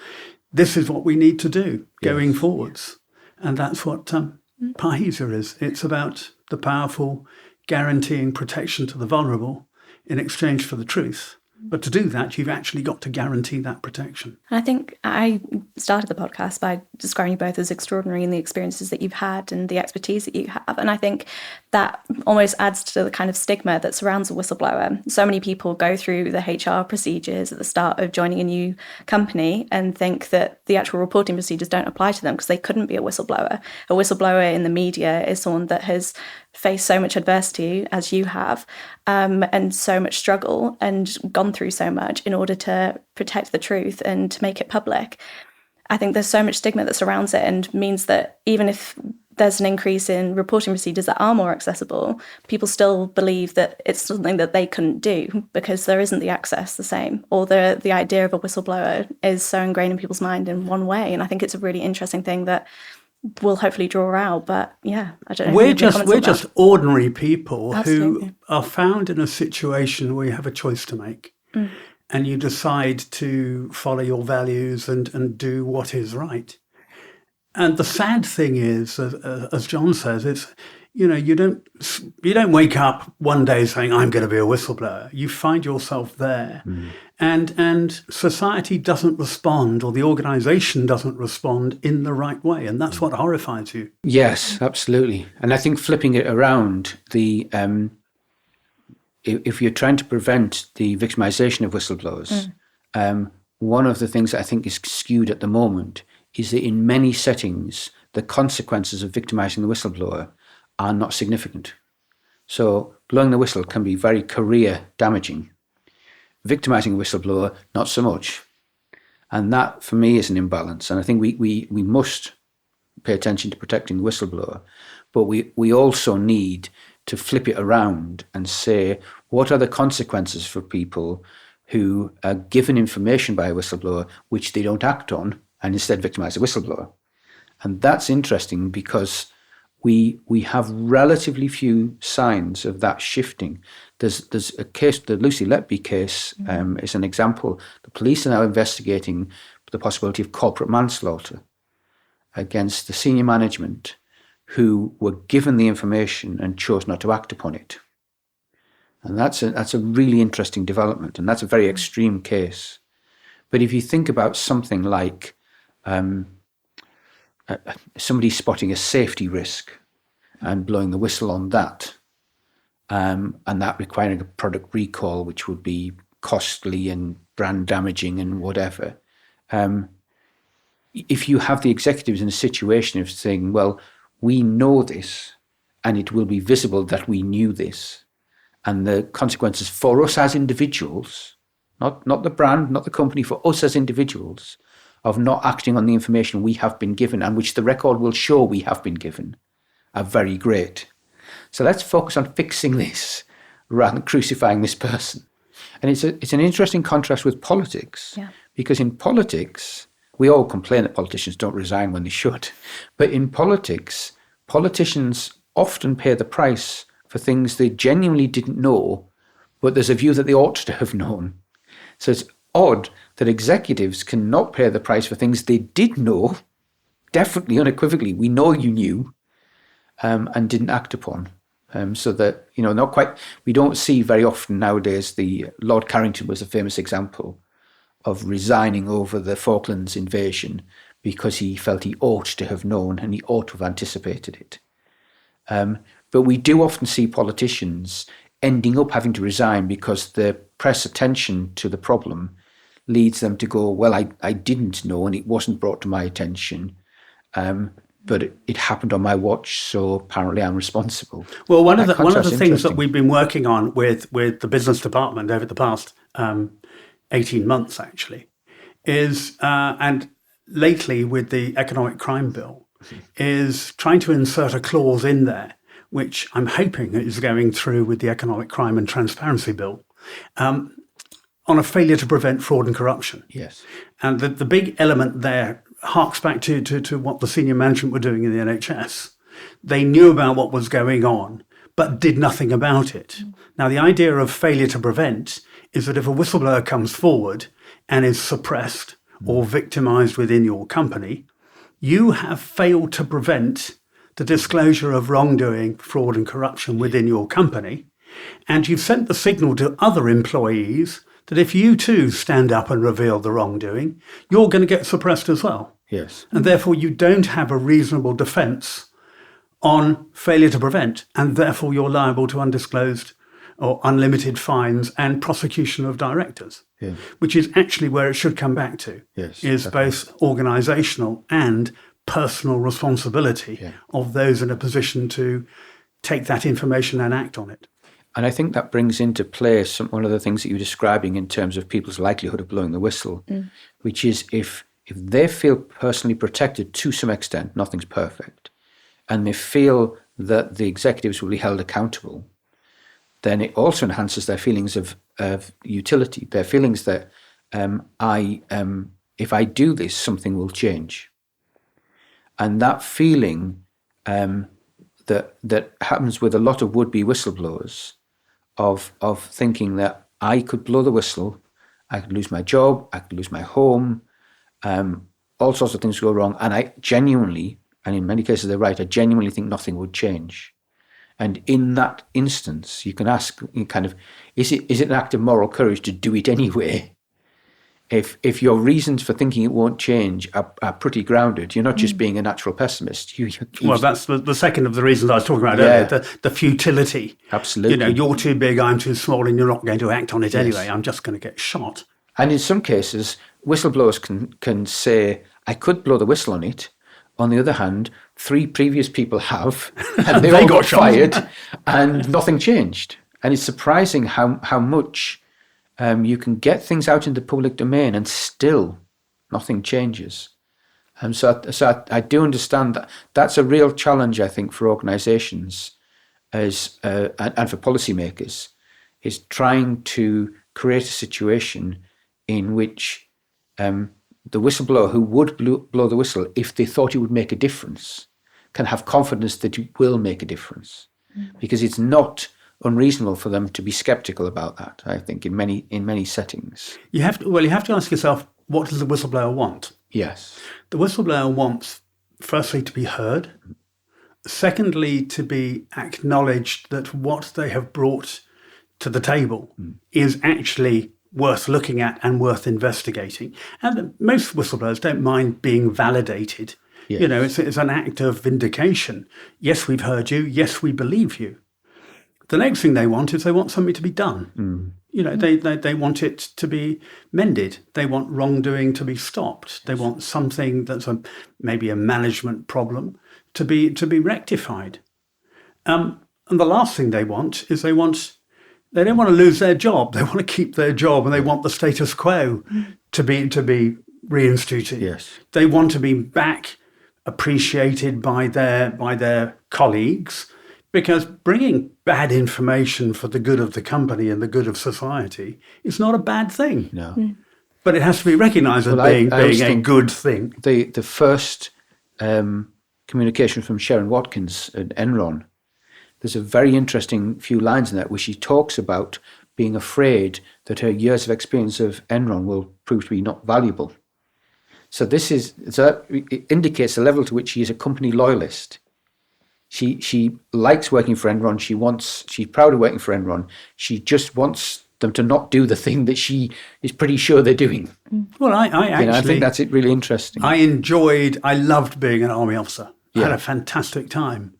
This is what we need to do going forwards. And that's what Parrhesia is. It's about the powerful guaranteeing protection to the vulnerable in exchange for the truth. But to do that, you've actually got to guarantee that protection. I think I started the podcast by describing you both as extraordinary in the experiences that you've had and the expertise that you have. And I think that almost adds to the kind of stigma that surrounds a whistleblower. So many people go through the HR procedures at the start of joining a new company and think that the actual reporting procedures don't apply to them because they couldn't be a whistleblower. A whistleblower in the media is someone that has faced so much adversity as you have, and so much struggle and gone through so much in order to protect the truth and to make it public. I think there's so much stigma that surrounds it and means that even if there's an increase in reporting procedures that are more accessible, people still believe that it's something that they couldn't do because there isn't the access the same, or the idea of a whistleblower is so ingrained in people's mind in one way. And I think it's a really interesting thing that will hopefully draw out. But I don't know. We're just ordinary people Absolutely. who are found in a situation where you have a choice to make. And you decide to follow your values and do what is right. And the sad thing is, as John says, it's, you don't wake up one day saying, I'm going to be a whistleblower. You find yourself there. And society doesn't respond, or the organisation doesn't respond in the right way. And that's what horrifies you. Yes, absolutely. And I think flipping it around, if you're trying to prevent the victimization of whistleblowers, one of the things that I think is skewed at the moment is that in many settings, the consequences of victimizing the whistleblower are not significant. So blowing the whistle can be very career damaging. Victimizing a whistleblower, not so much. And that, for me, is an imbalance. And I think we must pay attention to protecting the whistleblower, but we also need to flip it around and say, what are the consequences for people who are given information by a whistleblower which they don't act on and instead victimize the whistleblower? And that's interesting because we have relatively few signs of that shifting. There's a case, the Lucy Letby case is an example. The police are now investigating the possibility of corporate manslaughter against the senior management who were given the information and chose not to act upon it. And that's a really interesting development, and that's a very extreme case. But if you think about something like somebody spotting a safety risk and blowing the whistle on that, and that requiring a product recall, which would be costly and brand damaging and whatever, if you have the executives in a situation of saying, well, we know this, and it will be visible that we knew this, and the consequences for us as individuals, not the brand, not the company, for us as individuals, of not acting on the information we have been given and which the record will show we have been given, are very great. So let's focus on fixing this rather than crucifying this person. And it's an interesting contrast with politics, because in politics, we all complain that politicians don't resign when they should. But in politics, politicians often pay the price for things they genuinely didn't know, but there's a view that they ought to have known. So it's odd that executives cannot pay the price for things they did know, definitely, unequivocally, we know you knew, and didn't act upon. So that, not quite, we don't see very often nowadays. The Lord Carrington was a famous example of resigning over the Falklands invasion because he felt he ought to have known and he ought to have anticipated it. But we do often see politicians ending up having to resign because the press attention to the problem leads them to go, well, I didn't know and it wasn't brought to my attention, but it happened on my watch, so apparently I'm responsible. Well, one of the things that we've been working on with the business department over the past 18 months, actually, is, and lately with the economic crime bill, is trying to insert a clause in there, which I'm hoping is going through with the economic crime and transparency bill, on a failure to prevent fraud and corruption. Yes. And the big element there harks back to what the senior management were doing in the NHS. They knew about what was going on, but did nothing about it. Now, the idea of failure to prevent is that if a whistleblower comes forward and is suppressed or victimized within your company, you have failed to prevent the disclosure of wrongdoing, fraud and corruption within your company. And you've sent the signal to other employees that if you too stand up and reveal the wrongdoing, you're going to get suppressed as well. Yes. And therefore you don't have a reasonable defence on failure to prevent, and therefore you're liable to undisclosed or unlimited fines and prosecution of directors, which is actually where it should come back to, is both organisational and personal responsibility of those in a position to take that information and act on it. And I think that brings into play one of the things that you're describing in terms of people's likelihood of blowing the whistle, which is if they feel personally protected to some extent, nothing's perfect, and they feel that the executives will be held accountable, then it also enhances their feelings of utility, their feelings that if I do this, something will change. And that feeling that happens with a lot of would-be whistleblowers of thinking that I could blow the whistle, I could lose my job, I could lose my home, all sorts of things go wrong. And I genuinely, and in many cases they're right, I genuinely think nothing would change. And in that instance, you can ask, is it an act of moral courage to do it anyway? If your reasons for thinking it won't change are pretty grounded, you're not just being a natural pessimist. Well, that's the second of the reasons I was talking about earlier, the futility. Absolutely. You're too big, I'm too small, and you're not going to act on it anyway. I'm just going to get shot. And in some cases, whistleblowers can say, I could blow the whistle on it. On the other hand, 3 previous people have, and they all got fired, and nothing changed. And it's surprising how much you can get things out in the public domain and still nothing changes. So I do understand that that's a real challenge, I think, for organisations and for policymakers, is trying to create a situation in which the whistleblower who would blow the whistle, if they thought it would make a difference, can have confidence that it will make a difference. Because it's not unreasonable for them to be sceptical about that, I think, in many settings. You have to ask yourself, what does the whistleblower want? Yes. The whistleblower wants, firstly, to be heard. Secondly, to be acknowledged that what they have brought to the table is actually worth looking at and worth investigating. And most whistleblowers don't mind being validated. Yes. It's an act of vindication. Yes, we've heard you. Yes, we believe you. The next thing they want is they want something to be done. They want it to be mended. They want wrongdoing to be stopped. They want something that's maybe a management problem to be rectified. And the last thing they want is they don't want to lose their job. They want to keep their job, and they want the status quo to be reinstituted. Yes. They want to be back appreciated by their colleagues, because bringing bad information for the good of the company and the good of society is not a bad thing. No. But it has to be recognised as being a good thing. The first communication from Sharon Watkins at Enron, there's a very interesting few lines in that where she talks about being afraid that her years of experience of Enron will prove to be not valuable. So it indicates the level to which she is a company loyalist. She likes working for Enron. She's proud of working for Enron. She just wants them to not do the thing that she is pretty sure they're doing. Well, I think that's really interesting. I loved being an army officer. I Yeah. had a fantastic time.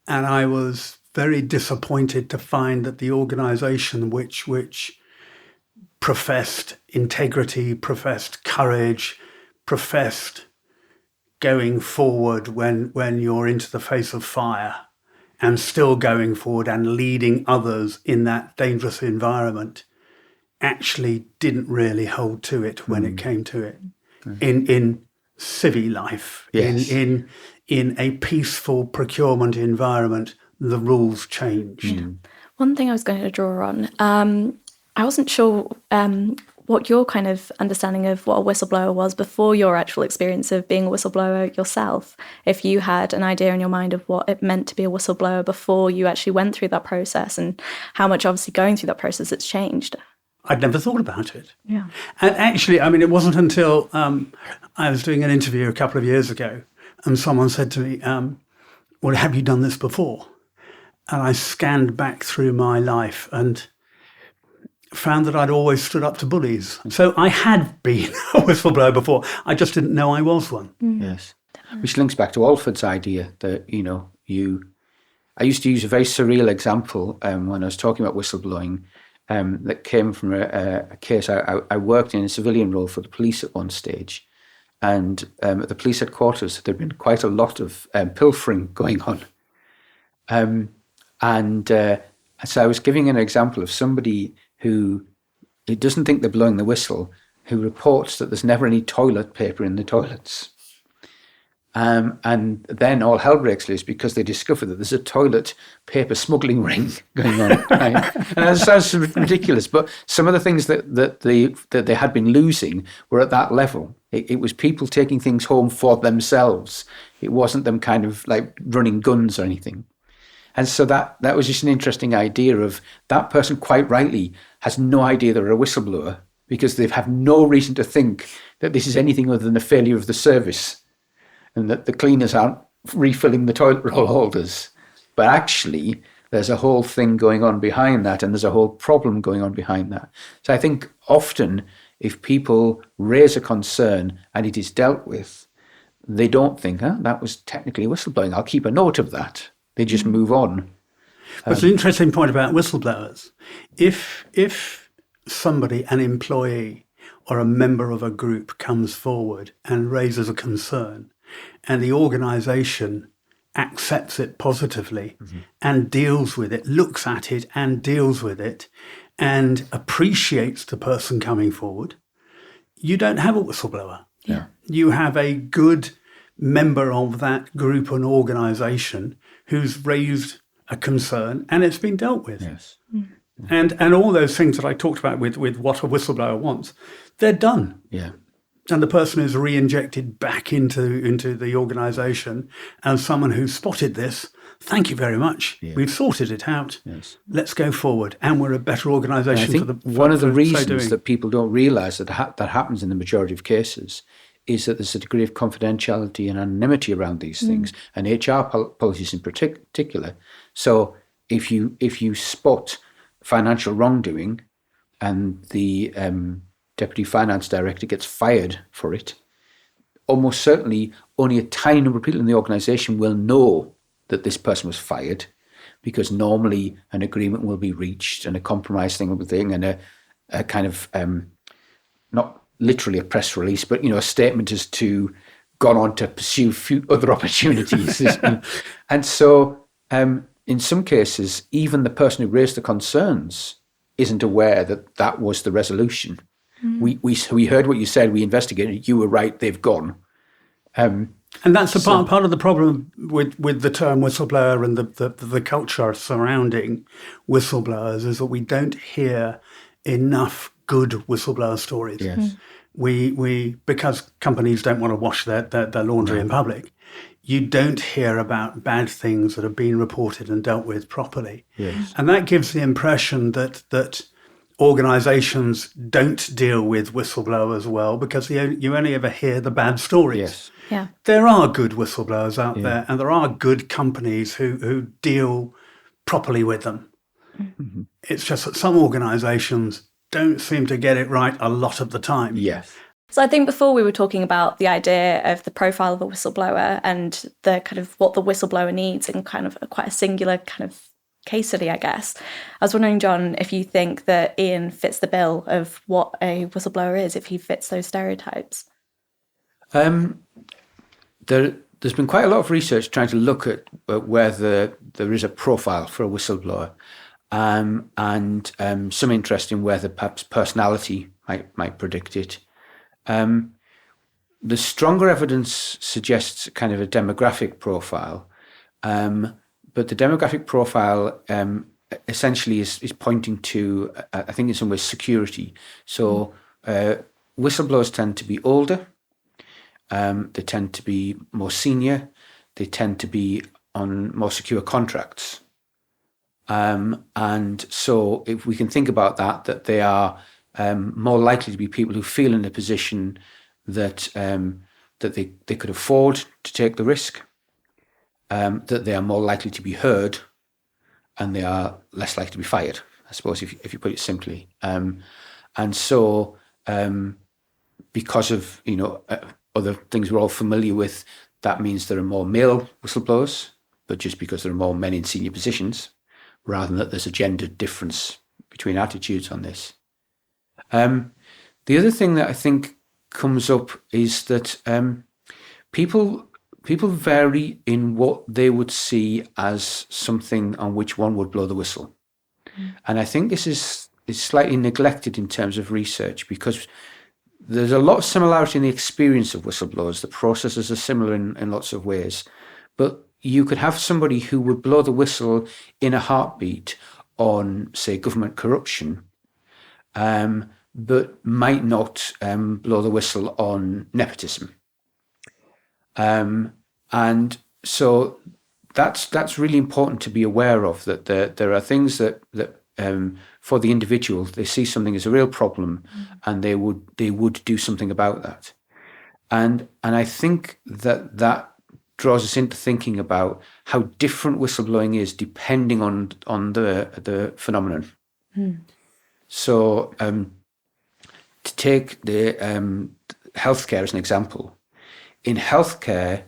And I was very disappointed to find that the organisation which professed integrity, professed courage, professed going forward when you're into the face of fire and still going forward and leading others in that dangerous environment, actually didn't really hold to it when it came to it. In civvy life, Yes. in a peaceful procurement environment, the rules changed. One thing I was going to draw on, I wasn't sure what your kind of understanding of what a whistleblower was before your actual experience of being a whistleblower yourself. If you had an idea in your mind of what it meant to be a whistleblower before you actually went through that process, and how much obviously going through that process it's changed. I'd never thought about it. Yeah. And actually, I mean, it wasn't until I was doing an interview a couple of years ago and someone said to me, well, have you done this before? And I scanned back through my life and found that I'd always stood up to bullies. So I had been a whistleblower before. I just didn't know I was one. Yes. Which links back to Alford's idea that, I used to use a very surreal example when I was talking about whistleblowing that came from a case. I worked in a civilian role for the police at one stage. And at the police headquarters, there'd been quite a lot of pilfering going on. So I was giving an example of somebody who doesn't think they're blowing the whistle, who reports that there's never any toilet paper in the toilets. And then all hell breaks loose because they discover that there's a toilet paper smuggling ring going on. Right? And that sounds ridiculous, but some of the things that they had been losing were at that level. It was people taking things home for themselves. It wasn't them kind of like running guns or anything. And so that was just an interesting idea of that person quite rightly has no idea they're a whistleblower because they have no reason to think that this is anything other than a failure of the service and that the cleaners aren't refilling the toilet roll holders. But actually, there's a whole thing going on behind that and there's a whole problem going on behind that. So I think often if people raise a concern and it is dealt with, they don't think, that was technically whistleblowing. I'll keep a note of that. They just move on. But it's an interesting point about whistleblowers. If somebody, an employee or a member of a group comes forward and raises a concern and the organisation accepts it positively and deals with it, looks at it and deals with it and appreciates the person coming forward, you don't have a whistleblower. Yeah. You have a good member of that group and organisation who's raised a concern and it's been dealt with. Yes. And all those things that I talked about with what a whistleblower wants, they're done. Yeah. And the person is re-injected back into the organisation and someone who spotted this, thank you very much. Yeah. We've sorted it out. Yes. Let's go forward. And we're a better organisation for the one of the reasons that people don't realise that happens in the majority of cases is that there's a degree of confidentiality and anonymity around these things, and HR policies in particular. So if you spot financial wrongdoing and the deputy finance director gets fired for it, almost certainly only a tiny number of people in the organisation will know that this person was fired, because normally an agreement will be reached and a compromise thing will be thing and a kind of not literally a press release, but a statement as to gone on to pursue other opportunities. And so in some cases, even the person who raised the concerns isn't aware that that was the resolution. We heard what you said, we investigated, you were right, they've gone. And that's part of the problem with the term whistleblower and the culture surrounding whistleblowers is that we don't hear enough good whistleblower stories. Yes. We because companies don't want to wash their laundry in public, you don't hear about bad things that have been reported and dealt with properly. Yes. And that gives the impression that organisations don't deal with whistleblowers well because you only ever hear the bad stories. Yes. Yeah. There are good whistleblowers out there, and there are good companies who deal properly with them. Mm-hmm. It's just that some organisations don't seem to get it right a lot of the time. Yes. So I think before we were talking about the idea of the profile of a whistleblower and the kind of what the whistleblower needs in kind of quite a singular kind of case study, I guess. I was wondering, John, if you think that Ian fits the bill of what a whistleblower is, if he fits those stereotypes. There's been quite a lot of research trying to look at whether there is a profile for a whistleblower, and some interest in whether perhaps personality might predict it. The stronger evidence suggests kind of a demographic profile, but the demographic profile essentially is pointing to, I think in some ways, security. So whistleblowers tend to be older, they tend to be more senior, they tend to be on more secure contracts. And so if we can think about that they are more likely to be people who feel in a position that they could afford to take the risk, that they are more likely to be heard, and they are less likely to be fired, I suppose, if you put it simply. And so because of other things we're all familiar with, that means there are more male whistleblowers, but just because there are more men in senior positions, rather than that there's a gender difference between attitudes on this. The other thing that I think comes up is that people vary in what they would see as something on which one would blow the whistle. And I think this is slightly neglected in terms of research, because there's a lot of similarity in the experience of whistleblowers. The processes are similar in lots of ways. But you could have somebody who would blow the whistle in a heartbeat on, say, government corruption, but might not blow the whistle on nepotism. And so that's really important to be aware of, that there are things that for the individual, they see something as a real problem, and they would do something about that. And I think that draws us into thinking about how different whistleblowing is depending on the phenomenon. So to take the healthcare as an example, in healthcare,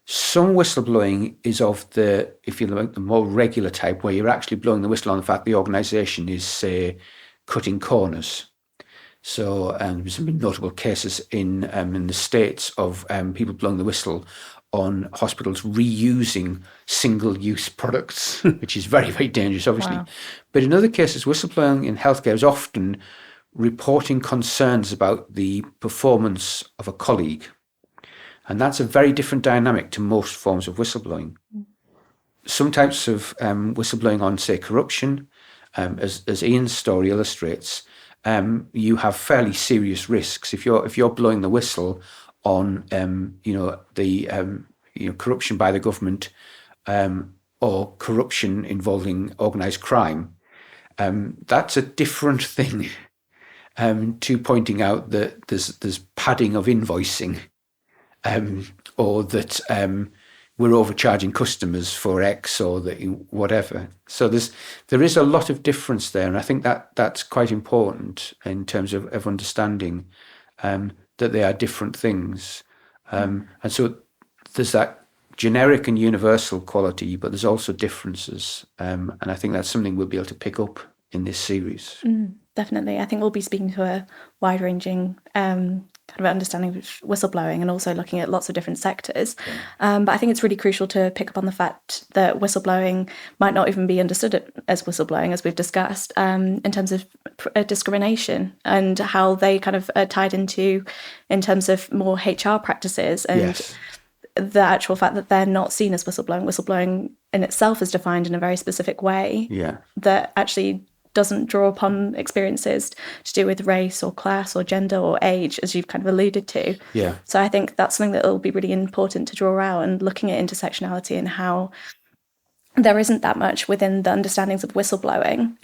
some whistleblowing is of the, if you like, the more regular type, where you're actually blowing the whistle on the fact the organisation is, say, cutting corners. So there's some notable cases in the States of people blowing the whistle on hospitals reusing single-use products, which is very, very dangerous, obviously. Wow. But in other cases, whistleblowing in healthcare is often reporting concerns about the performance of a colleague. And that's a very different dynamic to most forms of whistleblowing. Some types of whistleblowing on, say, corruption, as Ian's story illustrates, you have fairly serious risks. If you're blowing the whistle on corruption by the government, or corruption involving organised crime, that's a different thing to pointing out that there's padding of invoicing, or that we're overcharging customers for X or whatever. So there is a lot of difference there, and I think that's quite important in terms of understanding that they are different things. And so there's that generic and universal quality, but there's also differences. And I think that's something we'll be able to pick up in this series. Definitely. I think we'll be speaking to a wide-ranging kind of understanding of whistleblowing, and also looking at lots of different sectors. But I think it's really crucial to pick up on the fact that whistleblowing might not even be understood as whistleblowing, as we've discussed, in terms of discrimination, and how they kind of are tied into in terms of more HR practices, and the actual fact that they're not seen as whistleblowing. Whistleblowing in itself is defined in a very specific way that actually doesn't draw upon experiences to do with race or class or gender or age, as you've kind of alluded to. Yeah. So I think that's something that will be really important to draw out, and looking at intersectionality and how there isn't that much within the understandings of whistleblowing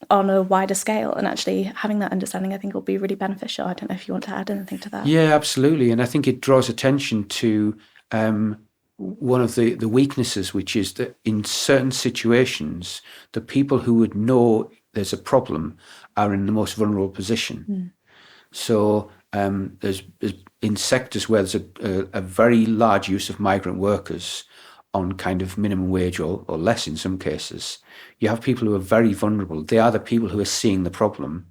on a wider scale, and actually having that understanding, I think, will be really beneficial. I don't know if you want to add anything to that. Yeah, absolutely. And I think it draws attention to one of the weaknesses, which is that in certain situations, the people who would know there's a problem are in the most vulnerable position. So there's in sectors where there's a very large use of migrant workers on kind of minimum wage or less in some cases, you have people who are very vulnerable. They are the people who are seeing the problem,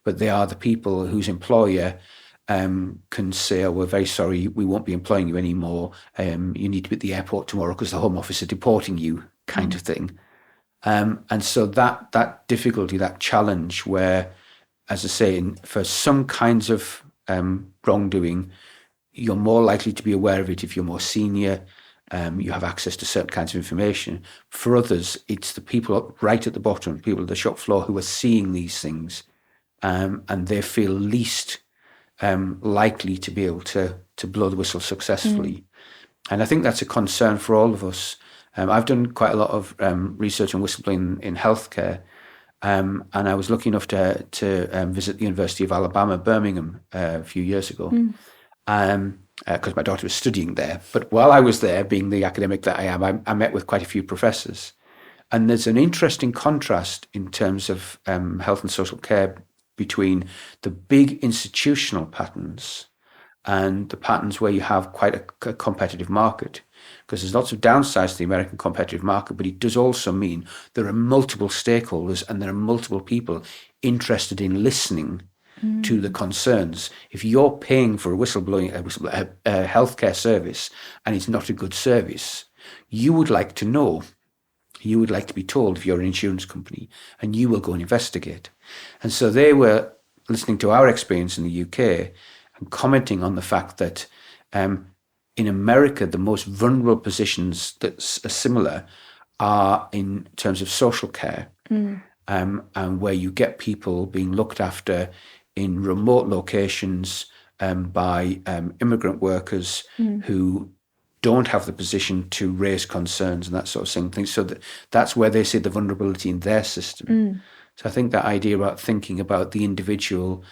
but they are the people whose employer can say, oh, we're very sorry, we won't be employing you anymore. You need to be at the airport tomorrow because the Home Office are deporting you, kind of thing. And so that difficulty, that challenge where, as I say, for some kinds of wrongdoing, you're more likely to be aware of it if you're more senior. You have access to certain kinds of information. For others, it's the people right at the bottom, people at the shop floor who are seeing these things, and they feel least likely to be able to blow the whistle successfully. And I think that's a concern for all of us. I've done quite a lot of research on whistleblowing in healthcare, and I was lucky enough to visit the University of Alabama, Birmingham, a few years ago, because my daughter was studying there. But while I was there, being the academic that I am, I met with quite a few professors. And there's an interesting contrast in terms of health and social care between the big institutional patterns and the patterns where you have quite a competitive market. Because there's lots of downsides to the American competitive market, but it does also mean there are multiple stakeholders and there are multiple people interested in listening to the concerns. If you're paying for a healthcare service and it's not a good service, you would like to know. You would like to be told if you're an insurance company, and you will go and investigate. And so they were listening to our experience in the UK and commenting on the fact that in America, the most vulnerable positions that are similar are in terms of social care, and where you get people being looked after in remote locations by immigrant workers who don't have the position to raise concerns and that sort of thing. So that's where they see the vulnerability in their system. So I think that idea about thinking about the individual,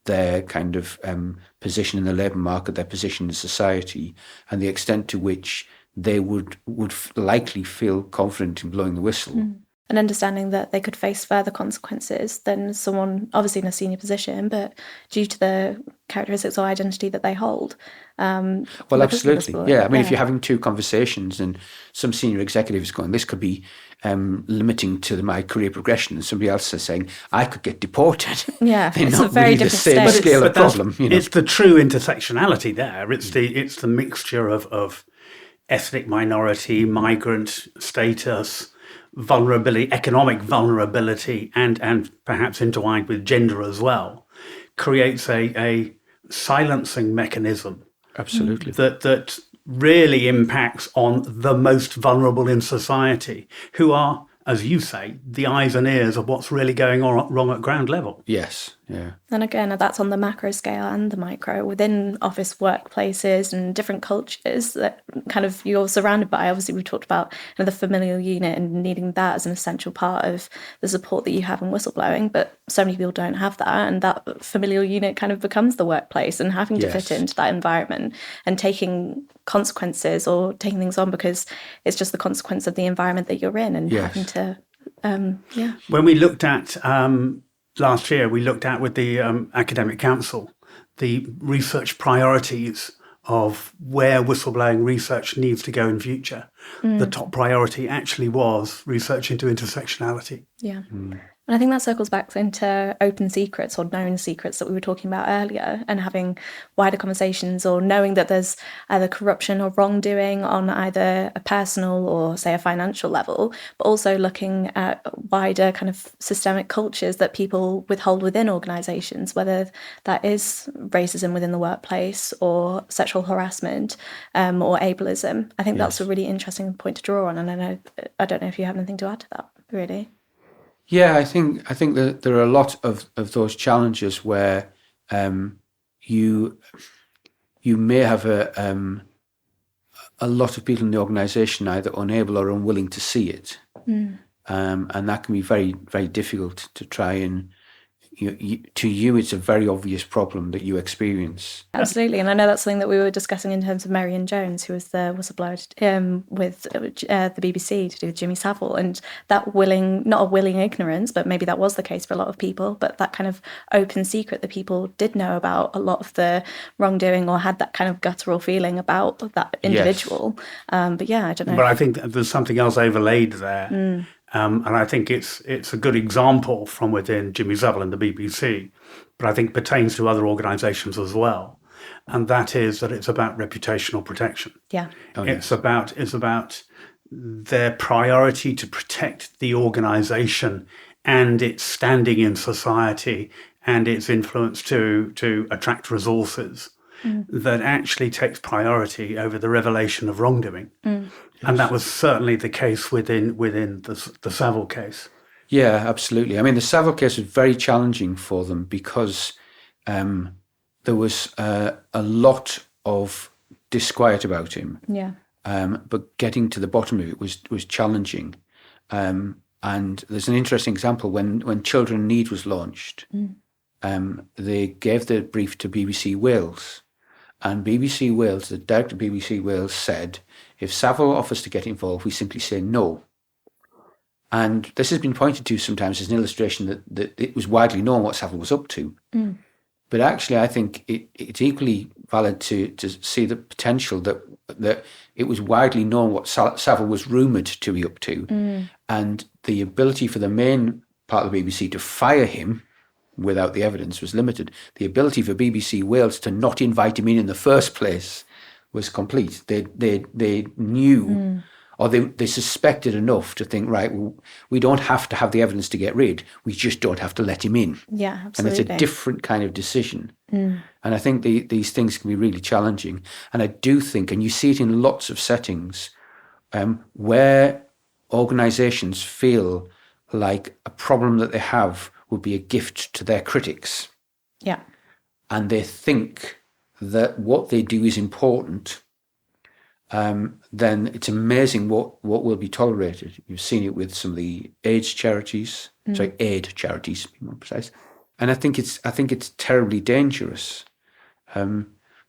their kind of position in the labour market, their position in society, and the extent to which they would likely feel confident in blowing the whistle. And understanding that they could face further consequences than someone obviously in a senior position, but due to the characteristics or identity that they hold. Well, absolutely. Yeah. I mean, if you're having two conversations and some senior executive is going, this could be limiting to my career progression, and somebody else is saying, I could get deported. Yeah, They're it's not a very really the different same stage. scale of problem. You know? It's the true intersectionality there. It's the mixture of ethnic minority, migrant status, vulnerability, economic vulnerability, and perhaps intertwined with gender as well, creates a silencing mechanism. Absolutely. That really impacts on the most vulnerable in society, who are, as you say, the eyes and ears of what's really going on wrong at ground level. Yes, yeah. And again, that's on the macro scale and the micro within office workplaces and different cultures that kind of you're surrounded by. Obviously, we talked about the familial unit and needing that as an essential part of the support that you have in whistleblowing, but so many people don't have that, and that familial unit kind of becomes the workplace, and having to fit into that environment and taking consequences or taking things on because it's just the consequence of the environment that you're in, and having to, When we looked at last year, we looked at with the Academic Council the research priorities of where whistleblowing research needs to go in future. The top priority actually was research into intersectionality. Yeah. And I think that circles back into open secrets or known secrets that we were talking about earlier, and having wider conversations, or knowing that there's either corruption or wrongdoing on either a personal or, say, a financial level, but also looking at wider kind of systemic cultures that people withhold within organisations, whether that is racism within the workplace or sexual harassment or ableism. I think that's a really interesting point to draw on, and I don't know if you have anything to add to that, really. Yeah, I think that there are a lot of those challenges where you may have a lot of people in the organisation either unable or unwilling to see it, and that can be very, very difficult to try and. To you, it's a very obvious problem that you experience. Absolutely, and I know that's something that we were discussing in terms of Marion Jones, who was the whistleblower with the BBC to do with Jimmy Savile, and that not a willing ignorance, but maybe that was the case for a lot of people, but that kind of open secret that people did know about a lot of the wrongdoing or had that kind of guttural feeling about that individual. Yes. But yeah, I don't know. But I think there's something else overlaid there. And I think it's a good example from within Jimmy Savile and the BBC, but I think pertains to other organisations as well. And that is that it's about reputational protection. Yeah. It's about their priority to protect the organisation and its standing in society and its influence to attract resources that actually takes priority over the revelation of wrongdoing. And that was certainly the case within the Savile case. Yeah, absolutely. I mean, the Savile case was very challenging for them because there was a lot of disquiet about him. Yeah. But getting to the bottom of it was challenging. And there's an interesting example when Children in Need was launched. They gave the brief to BBC Wales, and BBC Wales, the director of BBC Wales, said, if Savile offers to get involved, we simply say no. And this has been pointed to sometimes as an illustration that it was widely known what Savile was up to. But actually, I think it's equally valid to see the potential that it was widely known what Savile was rumoured to be up to. And the ability for the main part of the BBC to fire him without the evidence was limited. The ability for BBC Wales to not invite him in the first place was complete. They knew, or they suspected enough to think, right, well, we don't have to have the evidence to get rid. We just don't have to let him in. Yeah, absolutely. And it's a different kind of decision. And I think these things can be really challenging. And I do think, and you see it in lots of settings, where organisations feel like a problem that they have would be a gift to their critics. Yeah. And they think that what they do is important, then it's amazing what will be tolerated. You've seen it with some of the aid charities, to be more precise. And I think it's terribly dangerous,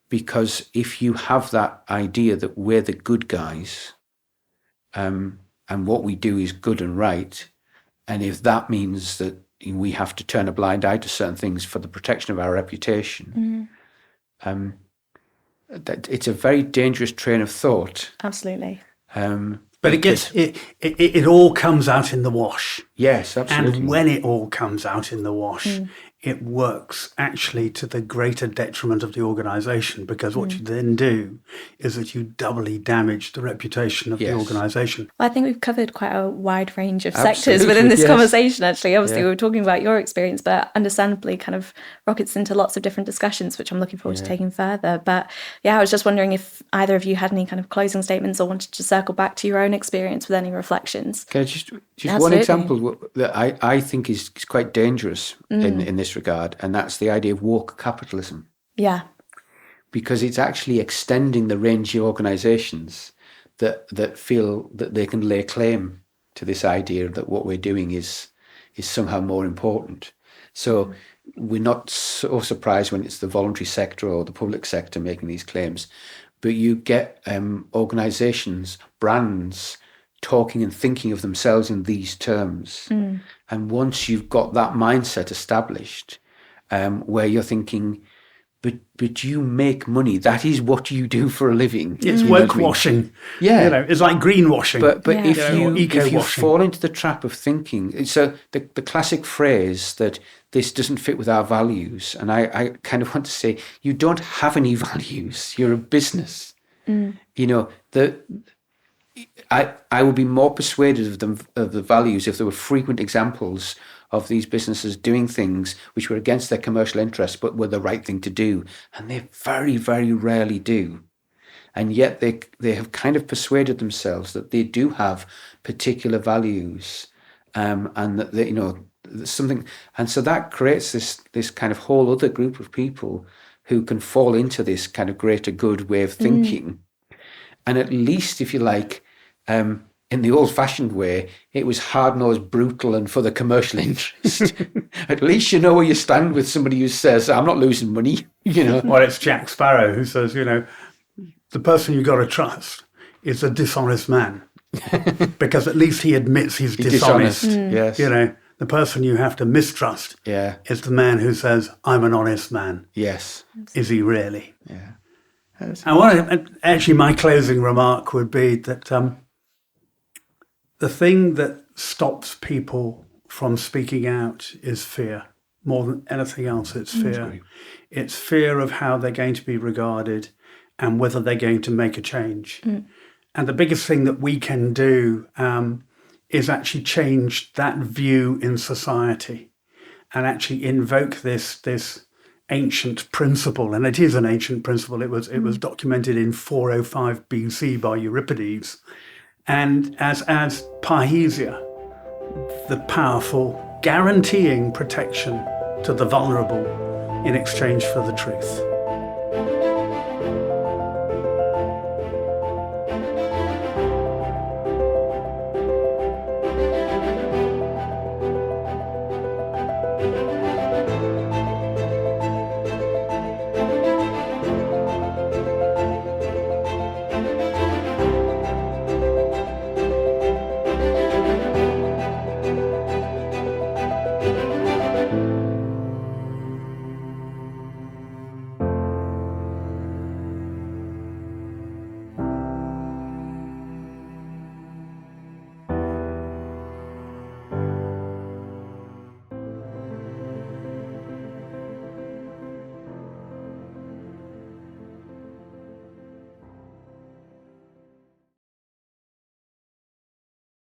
because if you have that idea that we're the good guys, and what we do is good and right, and if that means that we have to turn a blind eye to certain things for the protection of our reputation, that it's a very dangerous train of thought. Absolutely. But it all comes out in the wash. Yes, absolutely. And when it all comes out in the wash, it works actually to the greater detriment of the organisation, because what you then do is that you doubly damage the reputation of the organisation. Well, I think we've covered quite a wide range of sectors within this conversation, actually. Obviously, we were talking about your experience, but understandably kind of rockets into lots of different discussions, which I'm looking forward to taking further. But yeah, I was just wondering if either of you had any kind of closing statements or wanted to circle back to your own experience with any reflections. Okay, just one example that I think is quite dangerous in this regard, and that's the idea of woke capitalism. Yeah. Because it's actually extending the range of organisations that feel that they can lay claim to this idea that what we're doing is somehow more important. So we're not so surprised when it's the voluntary sector or the public sector making these claims, but you get organisations, brands, talking and thinking of themselves in these terms. And once you've got that mindset established, where you're thinking, but you make money. That is what you do for a living. It's woke washing. Yeah. It's like greenwashing. But if you fall into the trap of thinking, so the classic phrase that this doesn't fit with our values, and I kind of want to say, you don't have any values. You're a business. I would be more persuaded of the values if there were frequent examples of these businesses doing things which were against their commercial interests but were the right thing to do. And they very, very rarely do. And yet they have kind of persuaded themselves that they do have particular values and that there's something, and so that creates this kind of whole other group of people who can fall into this kind of greater good way of thinking. And at least, if you like, in the old-fashioned way, it was hard-nosed, brutal, and for the commercial interest. At least you know where you stand with somebody who says, "I'm not losing money." Well, it's Jack Sparrow who says, the person you got to trust is a dishonest man, because at least he admits he's dishonest. Yes. The person you have to mistrust is the man who says, "I'm an honest man." Yes. Is he really? Yeah. Actually, my closing remark would be that the thing that stops people from speaking out is fear. More than anything else, it's fear. It's fear of how they're going to be regarded and whether they're going to make a change. And the biggest thing that we can do is actually change that view in society and actually invoke this ancient principle. And it is an ancient principle. It was documented in 405 BC by Euripides. And as Parrhesia, the powerful, guaranteeing protection to the vulnerable in exchange for the truth.